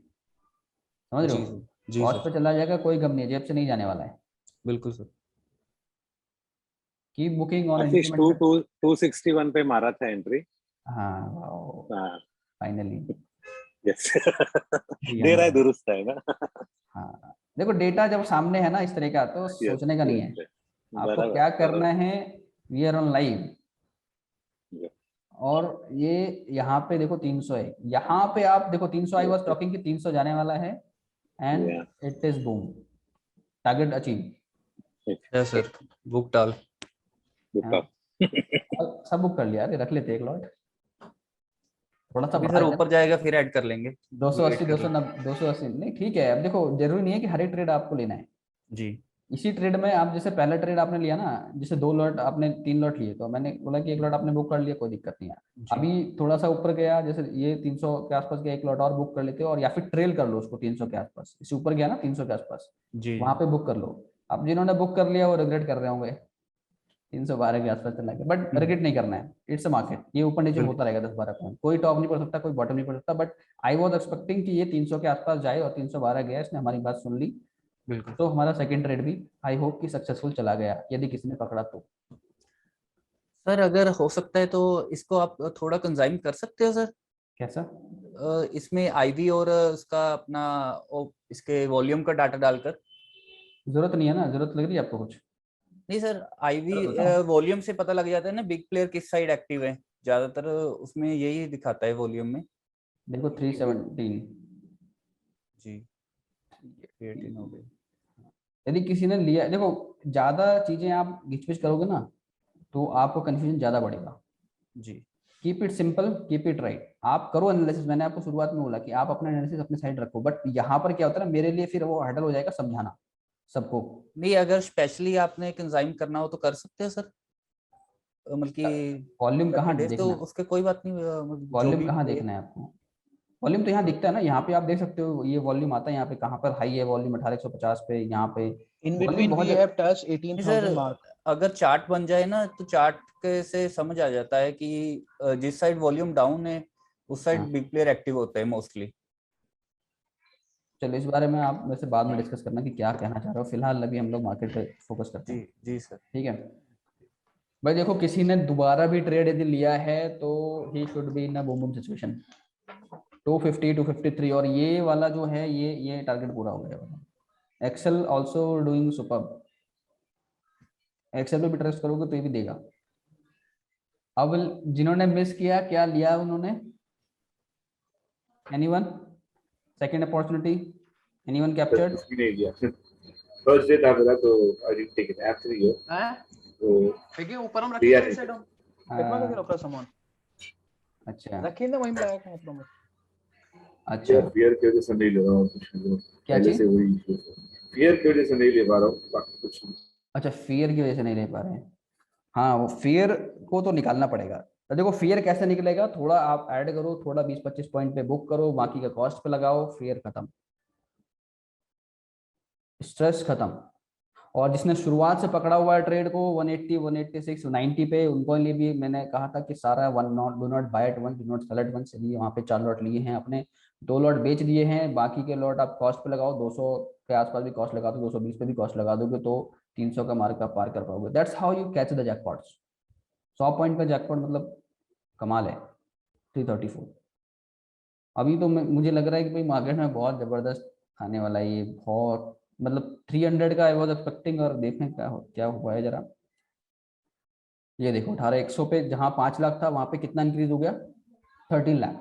समझ रहे जी हो? सर, जी कॉस्ट सर, पे चला जाएगा, कोई गम नहीं है, जेब से नहीं जाने वाला है। बिल्कुल sir. Keep booking on Ashish increment. 261 पे मारा था एंट्री। हाँ हाँ फाइनली यस हम दे रहा है, लोग। दुरुस्त है ना। हाँ देखो डेटा जब सामने है ना इस तरह का तो यस सोचने का नहीं है, यस आपको बराबर क्या करना बराबर है। We are on live. Yes. और ये यहाँ पे देखो 300 है, यहाँ पे आप देखो 300, आई वाज टॉकिंग कि 300 जाने वाला है and Yeah. It is boom, target achieve. Yes sir, book डाल। Good सब बुक कर लिया, अरे रख लेते एक लॉट, थोड़ा सा अभी बढ़ा सर देते ऊपर जाएगा फिर ऐड कर लेंगे। 280 Wait कर लो। 290 280 नहीं ठीक है। अब देखो जरूरी नहीं है कि हर एक ट्रेड आपको लेना है। जी इसी ट्रेड में आप जैसे पहला ट्रेड आपने लिया ना, जैसे 2 लॉट आपने 3 लॉट लिए, तो मैंने बोला कि एक लॉट आपने बुक कर लिया, कोई दिक्कत नहीं है। जी अभी थोड़ा सा ऊपर गया, जैसे ये 300 के आसपास गया, एक लॉट और बुक कर लेते हो, और या फिर ट्रेल कर लो उसको 300 के आसपास, इससे ऊपर गया ना 300 के आसपास, जी वहां पे बुक कर लो। अब जिन्होंने बुक कर लिया वो रिग्रेट कर रहे होंगे 312 के आसपास चला गया, बट रिग्रेट नहीं करना है, इट्स अ मार्केट, ये ऊपर नीचे बिल्कुल। होता रहेगा 10-12 पॉइंट, कोई टॉप नहीं पड़ सकता, कोई बॉटम नहीं पड़ सकता। बट आई वॉज एक्सपेक्टिंग कि ये 300 के आसपास जाए, और 312 गया, इसने हमारी बात सुन ली, बिल्कुल तो हमारा सेकंड ट्रेड भी आई होप कि सक्सेसफुल चला गया, यदि किसी ने पकड़ा तो। सर, अगर हो सकता है तो इसको आप थोड़ा कंजाइम कर सकते हो सर। कैसा? इसमें आईवी और इसका अपना इसके वॉल्यूम का डाटा डालकर। जरूरत नहीं है ना, जरूरत लग रही है आपको कुछ? नहीं सर, आईवी चलो बताओ। वॉल्यूम से पता लग जाता है ना बिग प्लेयर किस साइड एक्टिव है, ज्यादातर उसमें यही दिखाता है वॉल्यूम में। देखो 317, जी 18 हो गए। यदि किसी ने लिया, देखो ज्यादा चीजें आप घिचपिच करोगे ना तो आपको कंफ्यूजन ज्यादा बढ़ेगा। जी keep it simple, keep it right, आप करो एनालिसिस, मैंने आपको शुरुआत में बोला कि आप अपना एनालिसिस अपने साइड रखो, बट यहाँ पर क्या होता है ना, मेरे लिए फिर वो हर्डल हो जाएगा समझाना सबको। नहीं, अगर स्पेशली आपने कंजाइम करना हो तो कर सकते हो सर, मतलब कि वॉल्यूम 30 कहाँ days तो देखना है? उसके कोई बात नहीं, मतलब जो वॉल्यूम भी कहाँ देखना है आपको? वॉल्यूम तो यहाँ दिखता है ना, यहाँ पे आप देख सकते हो, ये वॉल्यूम आता है यहाँ पे, कहाँ पर हाई है वॉल्यूम 18150 पे, यहाँ पे In वॉल्यूम between बहुत we have touched 18,000 sir, mark. अगर चार्ट बन जाए ना तो चार्ट के से समझ आ जाता है कि जिस साइड वॉल्यूम डाउन है उस साइड हाँ। बिग प्लेयर एक्टिव होता है मोस्टली। चलो इस बारे में आप वैसे बाद में डिस्कस करना कि क्या कहना चाह रहे हो, फिलहाल अभी हम लोग मार्केट पे फोकस करते जी हैं। जी सर। ठीक है भाई, देखो किसी ने दोबारा भी ट्रेड यदि लिया है तो he should be in a boom boom situation. 250 253 और ये वाला जो है ये टारगेट पूरा हो गया। Excel also doing superb, Excel पे भी ट्रस्ट करोगे तो ये भी देगा। अब जिन्होंने मिस किया, क्या लिया उन्होंने? Anyone? Second opportunity, anyone captured? First day था मेरा तो I didn't take it after year हैं? तो देखिए ऊपर हम लिया रखेंगे नहीं। साइड हम कितना देर अपना सामान अच्छा रखें ना वहीं पे आया ऊपर में। अच्छा, यार फियर की वजह से नहीं ले रहा हूँ कुछ भी। क्या पहले चीज? से वही इशू फियर की वजह से नहीं ले पा रहा हूँ, बाकी कुछ नहीं। अच्छा फियर की वजह से नहीं ले पा रहे हैं। हाँ वो फियर को तो निकालना पड़ेगा। तो देखो फियर कैसे निकलेगा, थोड़ा आप ऐड करो, थोड़ा 20-25 पॉइंट पे बुक करो, बाकी का कॉस्ट पे लगाओ, फियर खत्म, स्ट्रेस खत्म। और जिसने शुरुआत से पकड़ा हुआ है ट्रेड को 180 186 90 पे, उनको लिए भी मैंने कहा था कि सारा one not do not buy at once, do not sell at once. लिए वहाँ पे 4 लॉट लिए हैं अपने, 2 लॉट बेच दिए हैं, बाकी के लॉट आप कॉस्ट पे लगाओ, 200 के आसपास भी कॉस्ट लगा दो, 220 पे भी कॉस्ट लगा दोगे तो 300 का मार्क आप पार कर पाओगे। That's how you catch the jackpots. 100 point का जैकपॉट मतलब कमाल है। 334 अभी तो मुझे लग रहा है कि भाई मार्केट में बहुत जबरदस्त खाने वाला है ये, बहुत मतलब 300 का आई वाज एक्सपेक्टिंग, और देखें क्या हुआ है जरा। ये देखो 18,100 पे जहां 5 लाख था वहां पे कितना इंक्रीज हो गया, 13 लाख।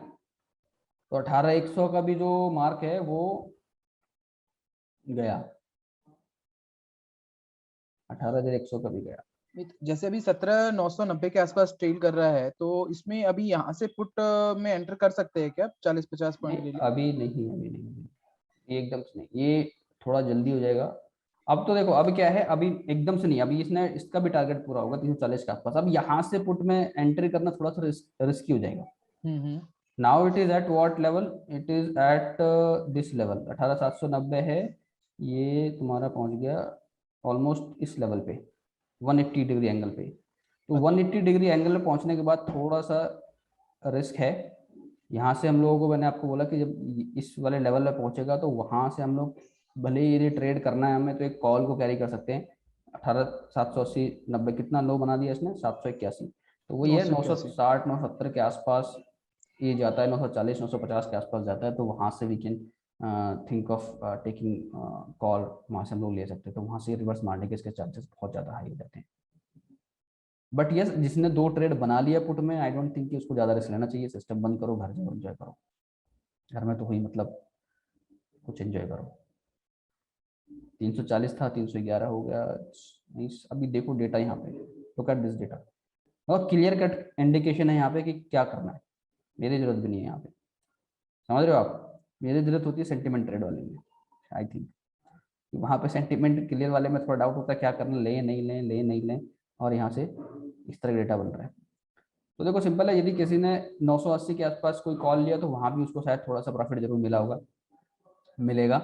तो 18,100 का भी जो मार्क है वो गया, 18,100 का भी गया। जैसे अभी 17,990 के आसपास ट्रेल कर रहा है तो इसमें अभी यहाँ से पुट में एंटर कर सकते हैं क्या 40-50 पॉइंट के लिए? अभी नहीं, ये एकदम से नहीं, ये थोड़ा जल्दी हो जाएगा। अब तो देखो अब क्या है, अभी एकदम से नहीं, अभी इसने इसका भी टारगेट पूरा होगा 340 के आसपास। अब यहाँ से पुट में एंट्री करना थोड़ा सा रिस्की हो जाएगा। Now it is at what level, it is at this level, 18,790 है, ये तुम्हारा पहुंच गया ऑलमोस्ट इस लेवल पे, 180 डिग्री एंगल पे। तो 180 डिग्री एंगल में पहुंचने के बाद थोड़ा सा रिस्क है, यहाँ से हम लोगों को, मैंने आपको बोला कि जब इस वाले लेवल पे पहुंचेगा तो वहां से हम लोग, भले ही यदि ट्रेड करना है हमें, तो एक कॉल को कैरी कर सकते हैं 18,780 90, कितना लो बना दिया इसने, 781, तो वही है 960 970 के आसपास ये जाता है, 940 950 के आसपास जाता है, तो वहां से we can think of taking call, वहां से हम लोग ले सकते हैं, तो वहां से रिवर्स मारने के इसके चार्जेस बहुत ज़्यादा हाई हो जाते हैं। बट यस, जिसने 2 ट्रेड बना लिया पुट में, आई डोंट थिंक कि उसको ज़्यादा रिस्क लेना चाहिए, सिस्टम बंद करो, घर जाओ एंजॉय करो, घर में तो हुई मतलब कुछ एंजॉय करो। 340 था, 311 हो गया, नहीं अभी देखो डेटा यहाँ पे, लुक एट दिस डेटा, और क्लियर कट इंडिकेशन है यहाँ पे कि क्या करना है, मेरी जरूरत भी नहीं है यहाँ पे, समझ रहे हो आप, मेरी जरूरत होती है सेंटिमेंट ट्रेड वाले में, आई थिंक वहाँ पे सेंटिमेंट क्लियर वाले में थोड़ा डाउट होता है क्या करना, लें नहीं लें, और यहाँ से इस तरह डेटा बन रहा है। तो देखो सिंपल है, यदि किसी ने 980 के आसपास कोई कॉल लिया तो वहाँ भी उसको शायद थोड़ा सा प्रॉफिट जरूर मिलेगा,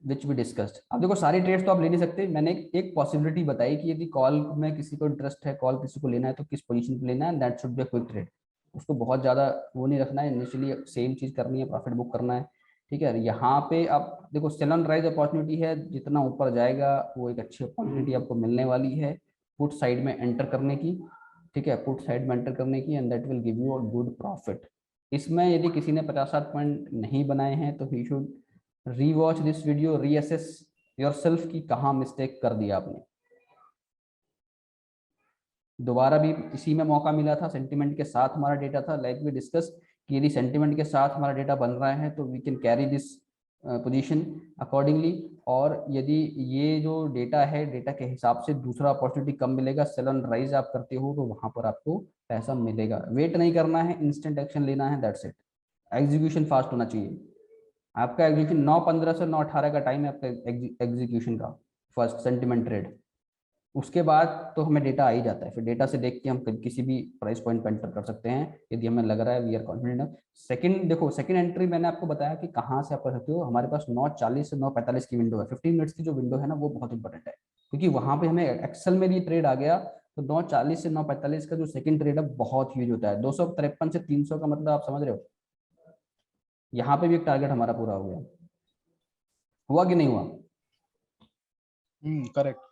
विच भी डिस्कस्ड। अब देखो सारी ट्रेड्स तो आप ले नहीं सकते, मैंने एक पॉसिबिलिटी बताई कि यदि कॉल में किसी को इंटरेस्ट है, कॉल किसी को लेना है तो किस पोजीशन पे लेना है, that should be a quick trade, उसको बहुत ज़्यादा वो नहीं रखना है, इनिशियली सेम चीज़ करनी है, प्रॉफिट बुक करना है, ठीक है। यहाँ पे आप देखो सेल ऑन राइज अपॉर्चुनिटी है, जितना ऊपर जाएगा वो एक अच्छी अपॉर्चुनिटी आपको मिलने वाली है पुट साइड में एंटर करने की, ठीक है, पुट साइड में एंटर करने की, and that will give you a good profit. इसमें यदि किसी ने 50-60 पॉइंट नहीं बनाए हैं तो he should rewatch this video, reassess yourself कि कहाँ मिस्टेक कर दिया आपने। दोबारा भी इसी में मौका मिला था, सेंटिमेंट के साथ हमारा डेटा था, लाइक वी डिस्कस कि यदि सेंटिमेंट के साथ हमारा डेटा बन रहा है तो we can carry this position accordingly, और यदि ये जो डेटा है, डेटा के हिसाब से दूसरा अपॉर्चुनिटी कम मिलेगा, सेल ऑन राइज आप करते हो तो वहां पर आपको पैसा मिलेगा। वेट नहीं करना है, इंस्टेंट एक्शन लेना है, दैट्स इट। एग्जीक्यूशन फास्ट होना चाहिए आपका, एग्जीक्यूशन 9:15 से 9:18 का टाइम है आपका एग्जीक्यूशन का, फर्स्ट सेंटिमेंट ट्रेड। उसके बाद तो हमें डेटा आ ही जाता है, फिर डेटा से देख के हम किसी भी प्राइस पॉइंट पर एंटर कर सकते हैं यदि हमें लग रहा है वी आर कॉन्फिडेंट। सेकंड देखो, सेकंड एंट्री मैंने आपको बताया कि कहाँ से आप कर सकते हो, हमारे पास 9:40 से 9:45 की विंडो है, 15 मिनट्स की जो विंडो है ना वो बहुत इंपॉर्टेंट है, क्योंकि वहां पे हमें एक्सेल में ये ट्रेड आ गया तो 9:40 से 9:45 का जो सेकंड ट्रेड है बहुत ह्यूज होता है, 253 से 300 का मतलब आप समझ रहे हो, यहाँ पे भी एक टारगेट हमारा पूरा हो गया, हुआ कि नहीं हुआ? करेक्ट।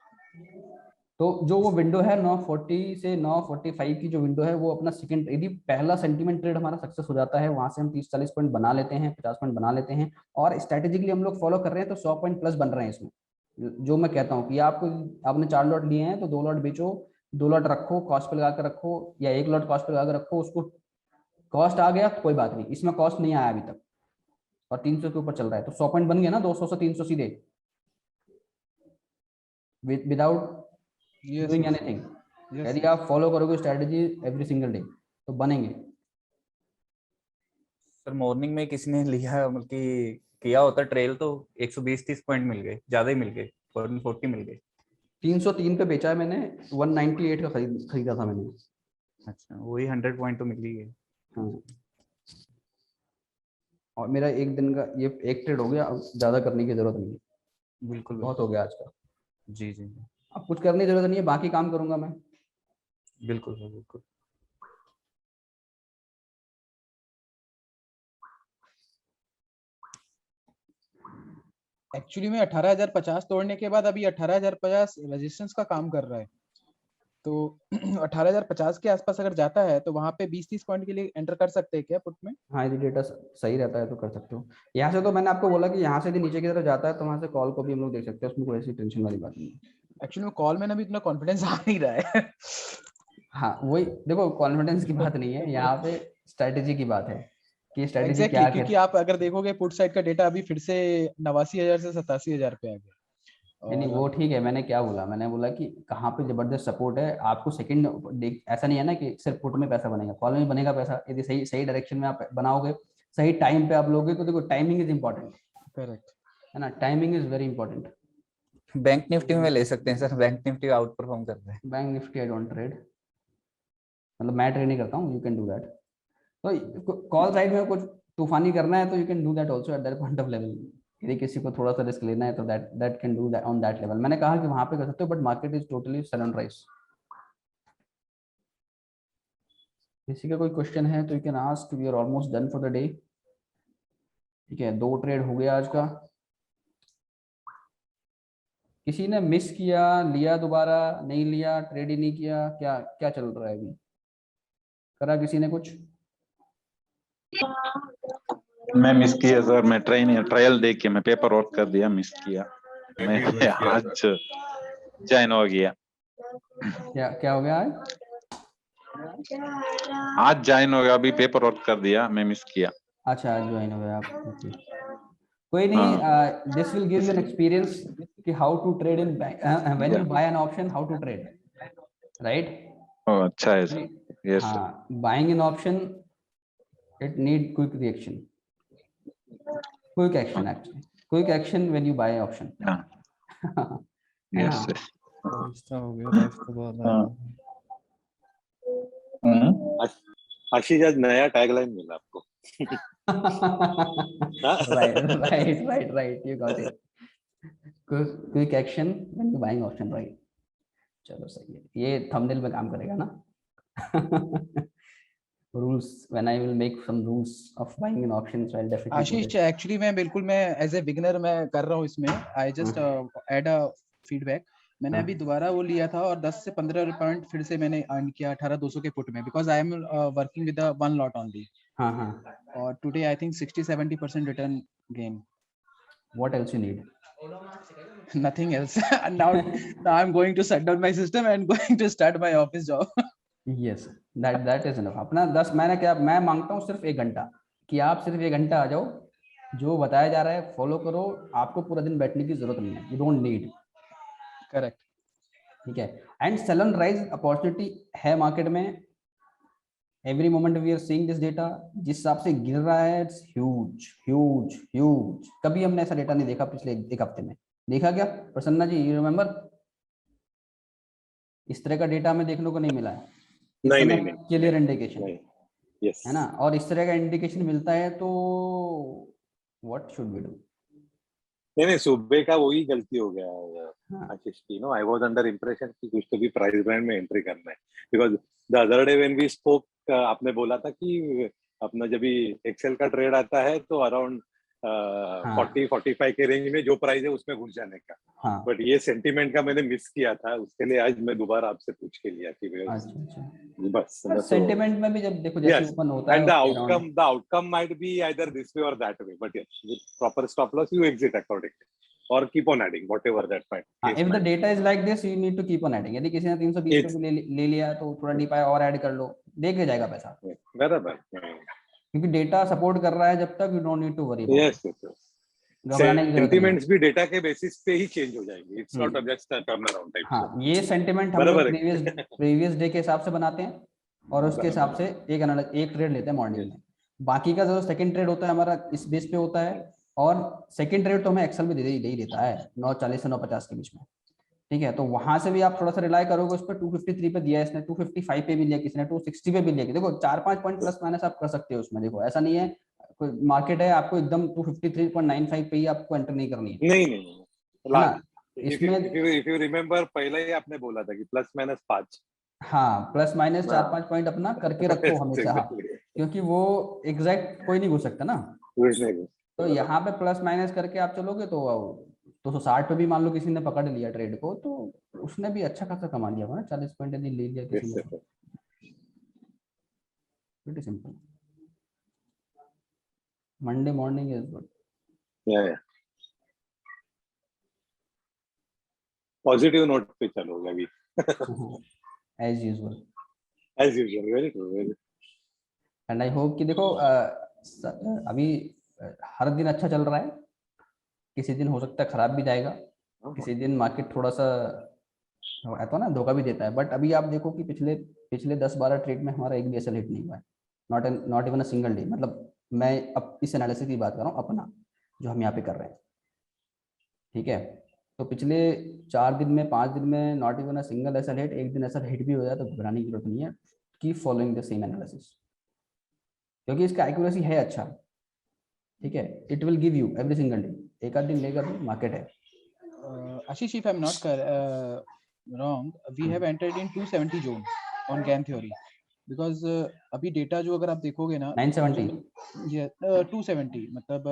तो जो वो विंडो है 9:40 से 9:45 की जो विंडो है वो अपना सेकंड, यदि पहला सेंटीमेंट ट्रेड हमारा सक्सेस हो जाता है, वहां से हम 30-40 पॉइंट बना लेते हैं, 50 पॉइंट बना लेते हैं, और स्ट्रेटेजिकली हम लोग फॉलो कर रहे हैं तो 100 पॉइंट प्लस बन रहे हैं इसमें। जो मैं कहता हूँ कि आपने 4 लॉट लिए हैं तो 2 लॉट बेचो, 2 लॉट रखो, कॉस्ट पे लगा कर रखो, या 1 लॉट कॉस्ट पे लगा कर रखो, उसको कॉस्ट आ गया तो कोई बात नहीं, इसमें कॉस्ट नहीं आया अभी तक और 300 के ऊपर चल रहा है तो 100 पॉइंट बन गया ना, 200 से 300 सीधे, विदाउट डूइंग एनीथिंग। यदि आप फॉलो करोगे स्ट्रेटजी एवरी सिंगल डे तो बनेंगे। सर मॉर्निंग में किसी ने लिया, मतलब कि किया होता ट्रेल तो 120-30 पॉइंट मिल गए, ज्यादा ही मिल गए, 40 मिल गए। 303 पे बेचा है मैंने, 198 का खरीदा था मैंने। अच्छा, वही 100 पॉइंट तो मिल ही गए। हाँ, और मेरा एक दिन का ये एक ट्रेड हो गया, अब ज्यादा करने की जरूरत नहीं है, बिल्कुल बहुत हो गया आज का। जी जी अब कुछ करने की जरूरत नहीं है, बाकी काम करूंगा मैं। बिल्कुल सर, बिल्कुल। एक्चुअली में 18,050 तोड़ने के बाद अभी 18,050 रेजिस्टेंस का काम कर रहा है, तो 18,050 के आसपास अगर जाता है तो वहां पे 20-30 पॉइंट के लिए एंटर कर सकते हैं क्या पुट में? हाँ, यदि डेटा सही रहता है तो कर सकते हो। यहाँ से तो मैंने आपको बोला कि यहाँ से यदि नीचे की तरफ जाता है तो वहाँ से कॉल को भी हम लोग देख सकते हैं, उसमें कोई ऐसी टेंशन वाली बात नहीं है। एक्चुअली में कॉल में ना भी इतना कॉन्फिडेंस आ नहीं रहा है। हाँ, वही देखो, कॉन्फिडेंस की बात नहीं है यहाँ पे, स्ट्रेटेजी की बात है कि स्ट्रेटेजी एग्जैक्टली, क्या क्योंकि है। आप अगर देखोगे पुट साइड का डेटा अभी फिर से 89,000 से 87,000 पे आ गया। नहीं, वो ठीक है, मैंने क्या बोला, मैंने बोला कि कहाँ पे जबरदस्त सपोर्ट है आपको सेकंड देख, ऐसा नहीं है ना कि सिर्फ पुट में पैसा बनेगा, कॉल में बनेगा पैसा, यदि सही डायरेक्शन में आप बनाओगे, सही टाइम पे आप लोगे तो देखो टाइमिंग इज इम्पोर्टेंट, करेक्ट है ना, timing is very important. Bank Nifty में ले सकते हैं sir, bank Nifty out perform कर रहा है। Bank Nifty I don't trade, मतलब मैं ट्रेड नहीं करता हूँ, यू कैन डू दैट। तो कॉल साइड में कुछ तूफानी करना है तो you can do that also at that point of level, यदि किसी को थोड़ा सा रिस्क लेना है तो that can do that on that level. मैंने कहा कि वहां पे कर सकते हो, but market is totally sell on rise. किसी का कोई क्वेश्चन है तो you can ask, we are almost done for the day. ठीक है, 2 ट्रेड हो गया आज का। किसी ने मिस किया, लिया दोबारा, नहीं लिया, ट्रेड ही नहीं किया, क्या क्या चल रहा है अभी? करा किसी ने कुछ? मैं मिस किया सर, मैं ट्रायल देख के मैं पेपर वर्क कर दिया, मिस किया। मैं आज ज्वाइन हो गया। क्या हो गया आज? आज ज्वाइन हो गया, अभी पेपर वर्क कर दिया, मैं मिस किया। अच्छा, आज ज्वाइन हो गया आप। Okay. कोई नहीं, this will give you an experience कि how to trade in when you buy an option, how to trade, right? Oh अच्छा है सर। Yes sir. हाँ, buying an option it need quick reaction, quick action actually, quick action when you buy option. Yes sir. हो गया life के बाद। आशीष आज नया टैगलाइन मिला आपको। right, you got it. quick action when you buying option, right? चलो सही है, ये थंबनेल में काम करेगा ना। rules, when I will make some rules of buying an option, so I'll definitely Ashish actually मैं बिल्कुल मैं एज ए बिगिनर मैं कर रहा हूँ इसमें। I just add a feedback. मैंने अभी दोबारा वो लिया था और 10 से 15 पॉइंट फिर से मैंने अर्न किया 18,200 के पुट में, because I am working with one lot only. और today I think 60-70% return gain. What else you need? Nothing else. now I'm going to shut down my system and going to start my office job. Yes, that is enough. अपना 10 मैं मांगता हूँ सिर्फ 1 घंटा, कि आप सिर्फ 1 घंटा आ जाओ, जो बताया जा रहा है फॉलो करो। आपको पूरा दिन बैठने की जरूरत नहीं है, यू डोंट नीड। करेक्ट, ठीक है। And sell and rise opportunity है मार्केट में, every moment we are seeing this data. जिस हिसाब से गिर रहा है, इट्स ह्यूज ह्यूज ह्यूज। कभी हमने ऐसा डेटा नहीं देखा पिछले 1 हफ्ते में। देखा क्या प्रसन्ना जी, यू रिमेम्बर? इस तरह का डेटा हमें देखने को नहीं मिला है। नहीं क्लियर इंडिकेशन यस है ना। और इस तरह का इंडिकेशन मिलता है तो व्हाट शुड वी डू? नहीं सुबह का वही गलती हो गया आशीष की। No I was under impression कि कुछ तो भी प्राइस बैंड में एंट्री करना है, because the other day when we spoke आपने बोला था कि अपना जब भी एक्सेल का ट्रेड आता है तो अराउंड 40-45 के रेंज में जो प्राइस है उसमें घुस जाने का। बट ये सेंटीमेंट का मैंने मिस किया था, उसके लिए आज मैं दोबारा आपसे पूछ के लिया कि बस सेंटीमेंट में भी जब देखो जैसे ओपन होता है, and the outcome might be either this way or that way, but yes with proper stop loss you exit accordingly or keep on adding whatever that might. If the data is like this you need to keep on adding. यदि किसी ने 320 पे ले लिया तो थोड़ा डीपाई और add कर लो, देख जाएगा पैसा। बराबर, क्योंकि डेटा सपोर्ट कर रहा है, जब तक you don't need to worry. Yes sentiments भी डेटा के बेसिस पे ही चेंज हो जाएंगे, it's not just a turn around type. हाँ, ये सेंटिमेंट हम लोग प्रीवियस डे के हिसाब से बनाते हैं और उसके हिसाब से एक ट्रेड लेते हैं मॉर्निंग में। बाकी का जो सेकंड ट्रेड होता है हमारा इस बेस पे होता है, और सेकंड ट्रेड तो हमें एक्सेल में दे ही देता है 9:40 से 9:50 के बीच में। ठीक है, तो वहां से भी आप थोड़ा सा रिलाई करोगे उस पर। 253 पे दिया है इसने, 255 पे भी लिया किसी ने, 260 पे भी लिया। देखो 4-5 पॉइंट प्लस माइनस आप कर सकते हो उसमें। देखो ऐसा नहीं है कोई मार्केट है आपको एकदम 253.95 पे ही आपको एंटर नहीं करनी है। नहीं इसमें इफ यू रिमेंबर पहले ही आपने बोला था कि प्लस माइनस 5। हाँ, प्लस माइनस 4-5 पॉइंट अपना करके रखो हमेशा, क्योंकि वो एग्जैक्ट कोई नहीं घुस सकता ना। तो यहाँ पे प्लस माइनस करके आप चलोगे तो 260 पे भी मान लो किसी ने पकड़ लिया ट्रेड को, तो उसने भी अच्छा खासा कमा लिया होगा ना। 40 पॉइंट यदि ले लिया किसी ने, pretty simple. Monday morning is good. Positive note पे चलोगे अभी। As usual very good very. And I hope कि देखो अभी हर दिन अच्छा चल रहा है, किसी दिन हो सकता है खराब भी जाएगा, किसी दिन मार्केट थोड़ा सा ऐसा ना धोखा भी देता है। बट अभी आप देखो कि पिछले 10-12 ट्रेड में हमारा एक भी ऐसा हिट नहीं हुआ है, not even a single day. मतलब मैं अब इस एनालिसिस की बात कर रहा हूँ अपना, जो हम यहाँ पे कर रहे हैं। ठीक है, तो पिछले 4 दिन में 5 दिन में नॉट इवन अ सिंगल ऐसा हिट। एक दिन ऐसा हिट भी हो जाए तो घबराने की जरूरत नहीं है। Keep following the same analysis, क्योंकि इसका एक्यूरेसी है अच्छा। ठीक है, it will give you every single day. एक आध दिन लेगा भी मार्केट है। Ashish, if I'm not wrong, we have entered in 270 zone on GAN theory. Because अभी डेटा जो अगर आप देखोगे ना 970 ये 270 मतलब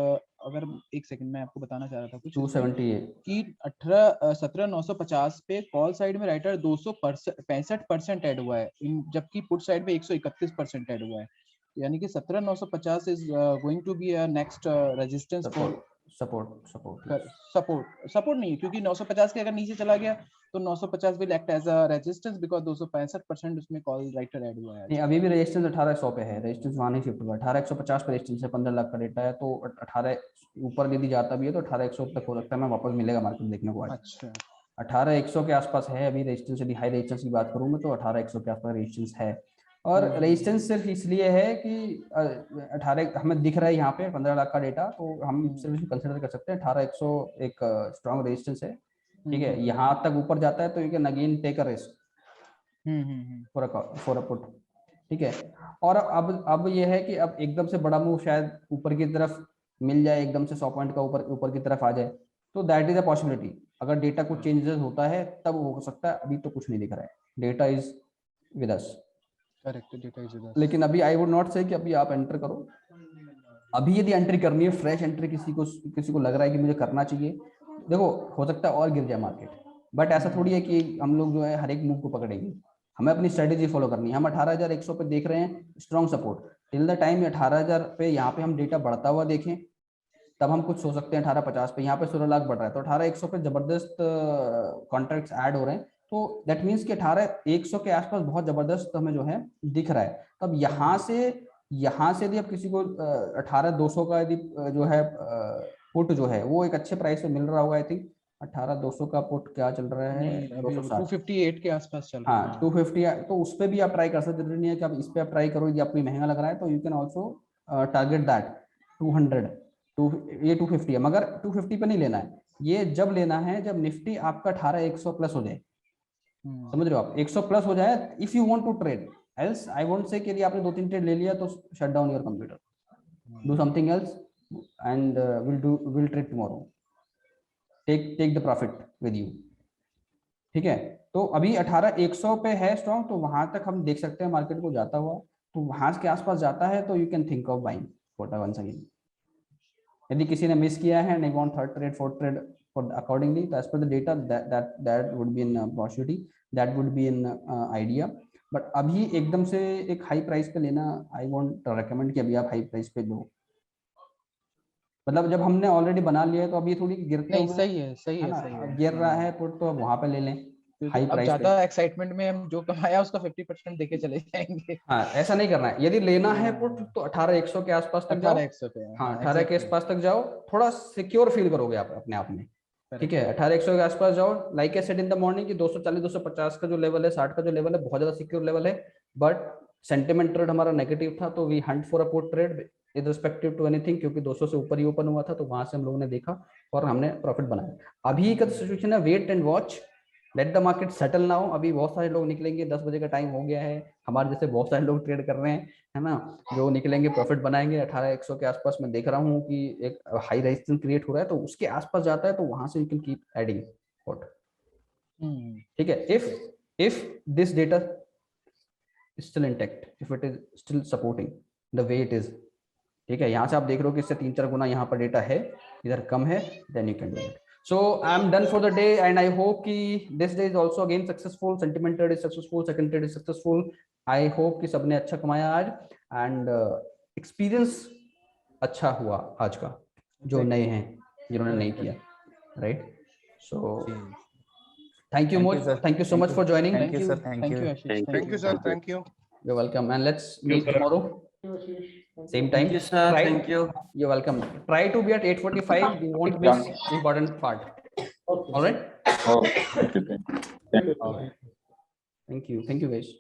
अगर एक सेकंड मैं आपको बताना चाह रहा था कुछ 270 है कि 17,950 पे कॉल साइड में राइटर 265% ऐड हुआ है, जबकि पुट साइड में 131% ऐड हुआ है, यानी कि 17,950 is going to be a next resistance for support नहीं, क्योंकि 950 के अगर नीचे चला गया तो 950 will act as a resistance because 265% उसमें कॉल राइटर ऐड हुआ है। नहीं, अभी भी रेजिस्टेंस 1800 पे है, रेजिस्टेंस वहां नहीं शिफ्ट हुआ, 1850 पे रेजिस्टेंस है, 15 लाख का डेटा है, तो 18 ऊपर यदि जाता भी है तो 1800 तक हो सकता है, मैं वापस मिलेगा मार्केट देखने को आज। अच्छा 18100 के आसपास है अभी रेजिस्टेंस, यदि हाई रेजिस्टेंस की बात करूं मैं तो 18100 के आसपास रेजिस्टेंस है। और रेजिस्टेंस सिर्फ इसलिए है कि 18 हमें दिख रहा है यहाँ पे 15 लाख का डेटा, तो हम सिर्फ कंसिडर कर सकते हैं 18100 एक स्ट्रॉन्ग रेजिस्टेंस है, ठीक है। यहाँ तक ऊपर जाता है तो you can again take a risk for a put, ठीक है। और अब ये है कि अब एकदम से बड़ा मूव शायद ऊपर की तरफ मिल जाए, एकदम से 100 पॉइंट का ऊपर की तरफ आ जाए, तो दैट इज अ पॉसिबिलिटी। अगर डेटा कुछ चेंजेस होता है तब हो सकता है, अभी तो कुछ नहीं दिख रहा है, data is with us. Correct, data is with us. लेकिन अभी आई वुड नॉट से कि अभी आप एंटर करो। अभी यदि एंट्री करनी है, फ्रेश एंट्री किसी को लग रहा है कि मुझे करना चाहिए, देखो हो सकता है और गिर जाए मार्केट, बट ऐसा थोड़ी है कि हम लोग जो है हर एक मूव को पकड़ेंगे, हमें अपनी स्ट्रेटेजी फॉलो करनी है। हम 18100 पे देख रहे हैं strong support, till the time 18000 पे यहाँ पे हम डेटा बढ़ता हुआ देखें तब हम कुछ सोच सकते हैं। 1850 पे यहाँ पे 16 लाख बढ़ रहा है, तो 18100 पे जबरदस्त कॉन्ट्रैक्ट्स ऐड हो रहे हैं, तो दैट मीन्स कि 18100 के आसपास बहुत जबरदस्त हमें जो है दिख रहा है। तब यहाँ से यदि आप किसी को 18200 का यदि जो है पुट जो है वो एक अच्छे प्राइस पे मिल रहा होगा, आई थिंक 18200 का पुट क्या चल रहा है, 258 के आसपास चल रहा है। हाँ 250, तो उस पे भी आप ट्राई कर सकते, जरूरी नहीं है कि आप इस पे आप ट्राई करो, यदि आपको महंगा लग रहा है तो you can also target that 200 ये 250 है, मगर 250 पे नहीं लेना है, ये जब लेना है जब निफ्टी आपका 18100 प्लस हो जाए, समझ रहे हो आप, 100 प्लस हो जाए if you want to trade, else I won't say कि यदि आपने 2-3 ट्रेड ले लिया तो shut down your computer, do something else and will trade tomorrow, take the profit with you, ठीक है। तो अभी 18100 पे है स्ट्रॉन्ग, तो वहां तक हम देख सकते हैं मार्केट को जाता हुआ, तो वहां के आसपास जाता है तो you can think of buying कोटा वंस अगेन। यदि किसी ने मिस किया है नहीं want third trade fourth trade for accordingly, तो as per the data that would be in possibility, that would be in idea, but अभी एकदम से एक हाई प्राइस पे लेना आई वांट रिकमेंड कि अभी आप हाई प्राइस पे लो, मतलब जब हमने ऑलरेडी बना लिया है तो अभी थोड़ी गिरते नहीं, हुए सही है ना, गिर रहा है पुट तो अब वहां पे ले लें हाई प्राइस पे। ज्यादा एक्साइटमेंट में हम जो कमाया उसका 50% देके चले जाएंगे। हाँ ऐसा नहीं करना है, यदि लेना है पुट तो 18100 के आसपास तक जाओ, 18100 पे, हाँ 18 के आसपास तक जाओ, थोड़ा सिक्योर फील करोगे आप अपने आप में, ठीक है। 18100 के आसपास जाओ, like I said in the morning कि 240 250 का जो लेवल है, 60 का जो लेवल है, बहुत ज्यादा सिक्योर लेवल है, बट सेंटिमेंट ट्रेड हमारा नेगेटिव था, तो we hunt for a put trade with respective to anything, क्योंकि 200 से ऊपर ही ओपन हुआ था, तो वहां से हम लोगों ने देखा और हमने प्रॉफिट बनाया। अभी का सिचुएशन है wait and watch, let the market settle now. अभी बहुत सारे लोग निकलेंगे, 10 बजे का टाइम हो गया है, हमारे जैसे बहुत सारे लोग ट्रेड कर रहे हैं, है ना, जो निकलेंगे प्रॉफिट बनाएंगे। 18100 के आसपास मैं देख रहा हूँ कि एक हाई रेजिस्टेंस क्रिएट हो रहा है, तो उसके आसपास जाता है तो वहां से you can keep adding put, ठीक है। If this data still intact, if it is still supporting the way it is, ठीक है। यहाँ से आप देख रहे हो कि इससे 3-4 गुना यहाँ पर डेटा है, इधर कम है, then you can do it. So I'm done for the day, and I hope कि this day is also again successful, sentiment trade is successful, second trade is successful. I hope कि सबने अच्छा कमाया आज, and experience अच्छा हुआ आज का, जो नए हैं जिन्होंने नहीं किया, right? So thank you much, thank you so much for joining. Thank you sir, thank you. Thank you, sir. Thank you. You're welcome, and let's meet tomorrow. Same time. Thank you, sir. Thank you. You're welcome. Try to be at 8:45. You won't miss important part. All right. Oh, thank you. All right. Thank you. Thank you, guys.